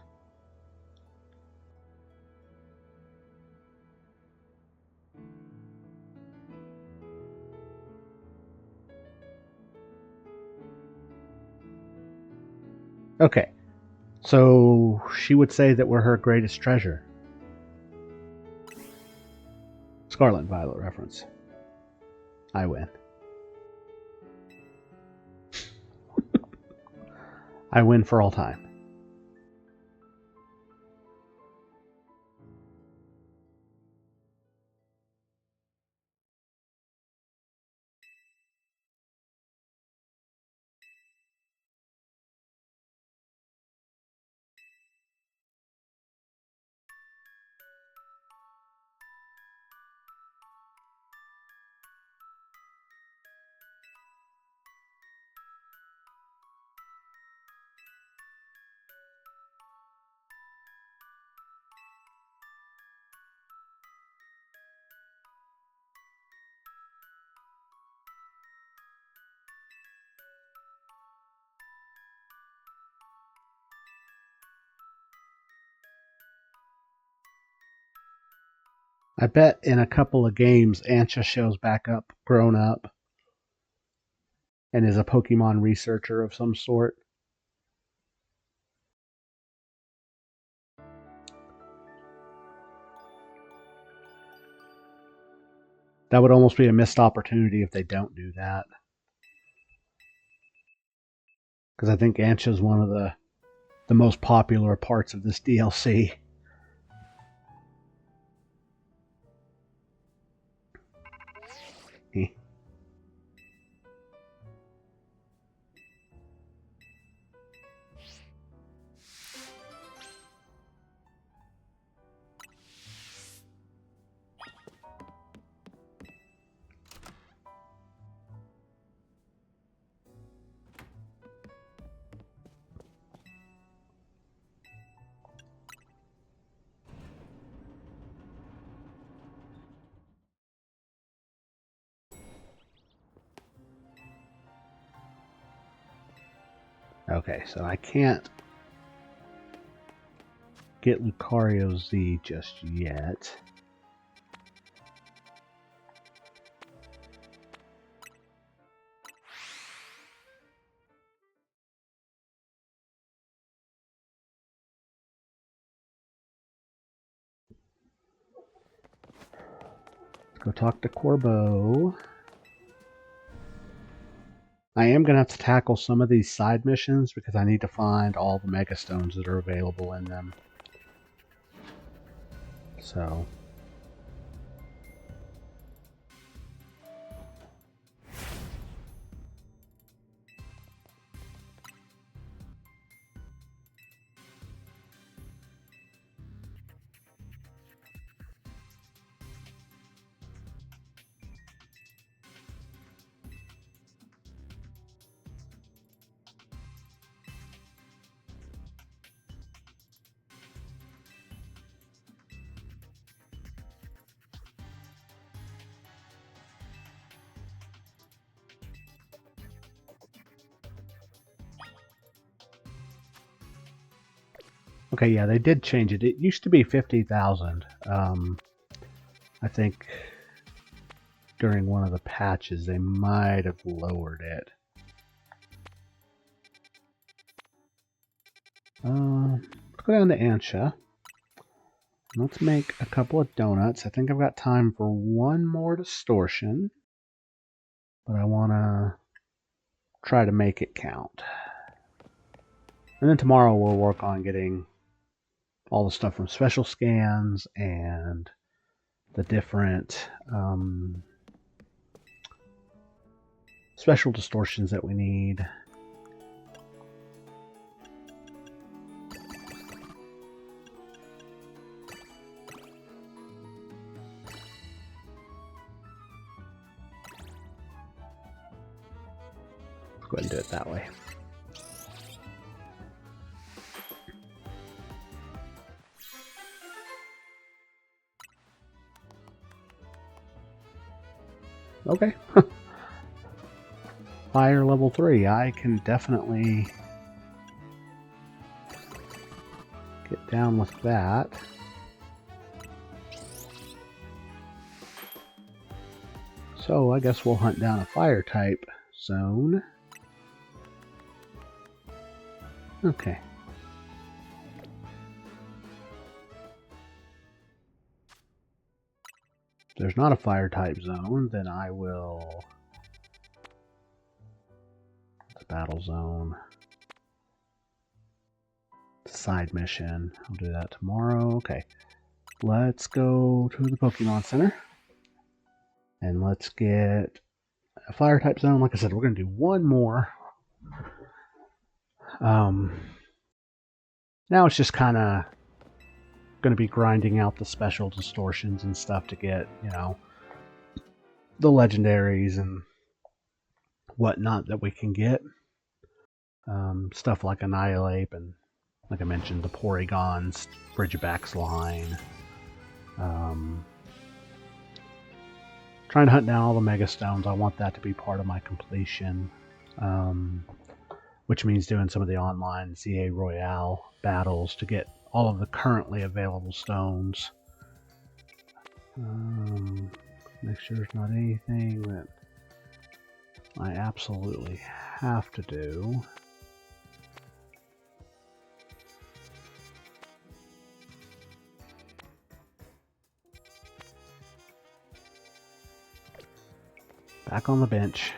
Okay, so she would say that we're her greatest treasure. Scarlet and Violet reference. I win. I win for all time. I bet in a couple of games, Ancha shows back up, grown up, and is a Pokemon researcher of some sort. That would almost be a missed opportunity if they don't do that. Because I think Ancha is one of the most popular parts of this DLC. Okay, so I can't get Lucario Z just yet. Let's go talk to Corbo. I am going to have to tackle some of these side missions because I need to find all the Mega Stones that are available in them. So... Okay, yeah, they did change it. It used to be 50,000. I think during one of the patches they might have lowered it. Let's go down to Ancha. Let's make a couple of donuts. I think I've got time for one more distortion, but I want to try to make it count. And then tomorrow we'll work on getting all the stuff from special scans and the different special distortions that we need. Let's go ahead and do it that way. Okay. Fire level 3. I can definitely get down with that. So I guess we'll hunt down a fire type zone. Okay. If there's not a fire type zone, then I will... The battle zone. Side mission. I'll do that tomorrow. Okay. Let's go to the Pokemon Center. And let's get a fire type zone. Like I said, we're going to do one more. Now it's just kind of going to be grinding out the special distortions and stuff to get, you know, the legendaries and whatnot that we can get. Stuff like Annihilate and, like I mentioned, the Porygons, Bridgebacks line. Trying to hunt down all the Mega Stones. I want that to be part of my completion. Which means doing some of the online ZA Royale battles to get all of the currently available stones. Make sure there's not anything that I absolutely have to do. Back on the bench.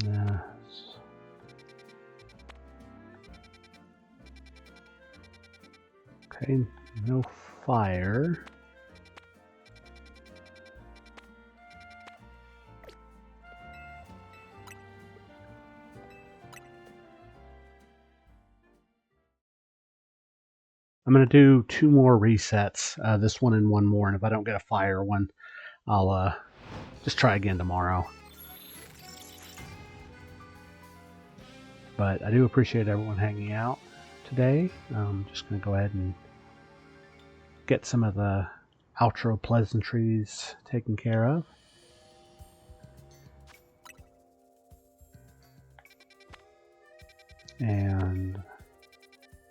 Yes. Okay, no fire. I'm going to do 2 more resets, this one and one more, and if I don't get a fire one, I'll just try again tomorrow. But I do appreciate everyone hanging out today. I'm just going to go ahead and get some of the outro pleasantries taken care of. And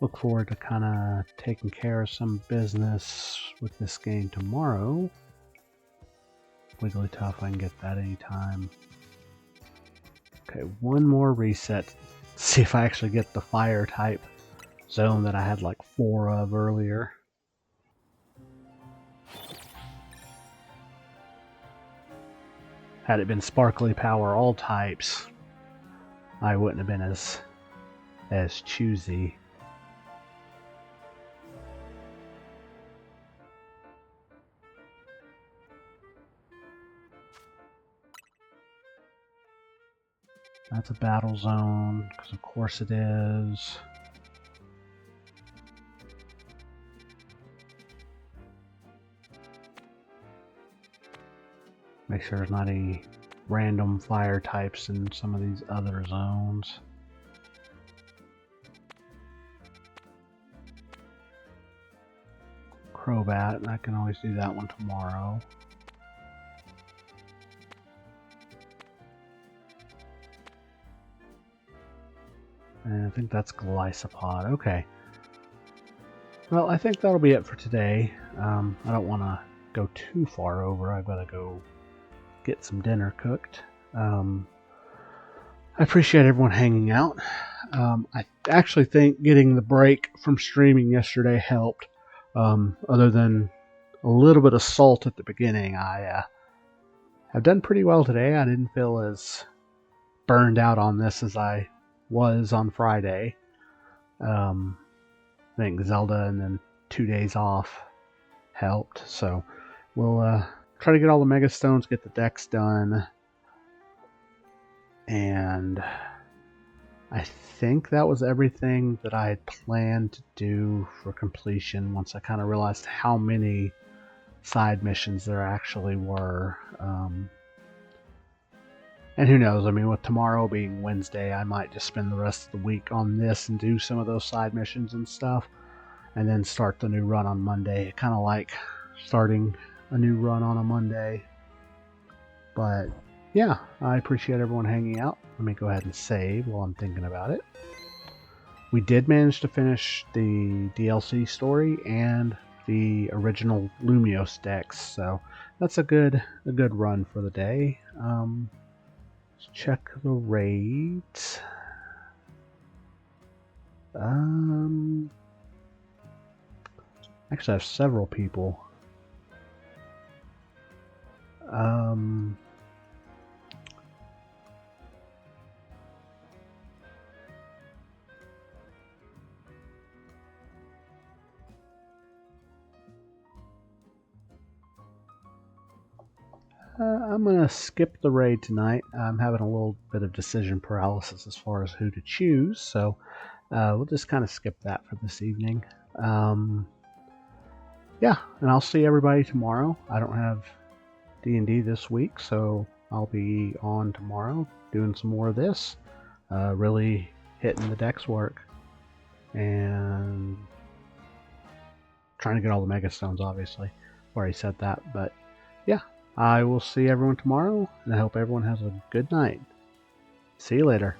look forward to kind of taking care of some business with this game tomorrow. Wigglytuff, I can get that anytime. Okay, one more reset. See if I actually get the fire type zone that I had like 4 of earlier. Had it been sparkly power all types, I wouldn't have been as choosy. That's a battle zone, because of course it is. Make sure there's not any random fire types in some of these other zones. Crobat, I can always do that one tomorrow. And I think that's Glycopod. Okay. Well, I think that'll be it for today. I don't want to go too far over. I've got to go get some dinner cooked. I appreciate everyone hanging out. I actually think getting the break from streaming yesterday helped. Other than a little bit of salt at the beginning, I have done pretty well today. I didn't feel as burned out on this as I was on Friday. I think Zelda and then 2 days off helped. So we'll try to get all the Mega Stones, get the decks done, and I think that was everything that I had planned to do for completion once I kind of realized how many side missions there actually were. And who knows, I mean, with tomorrow being Wednesday, I might just spend the rest of the week on this and do some of those side missions and stuff, and then start the new run on Monday. I kind of like starting a new run on a Monday. But yeah, I appreciate everyone hanging out. Let me go ahead and save while I'm thinking about it. We did manage to finish the DLC story and the original Lumios decks, so that's a good run for the day. Let's check the raids. Actually, I have several people. I'm going to skip the raid tonight. I'm having a little bit of decision paralysis as far as who to choose, so we'll just kind of skip that for this evening. Yeah, and I'll see everybody tomorrow. I don't have D&D this week, so I'll be on tomorrow doing some more of this, really hitting the deck's work, and trying to get all the Mega Stones, obviously. Already said that, but yeah. I will see everyone tomorrow, and I hope everyone has a good night. See you later.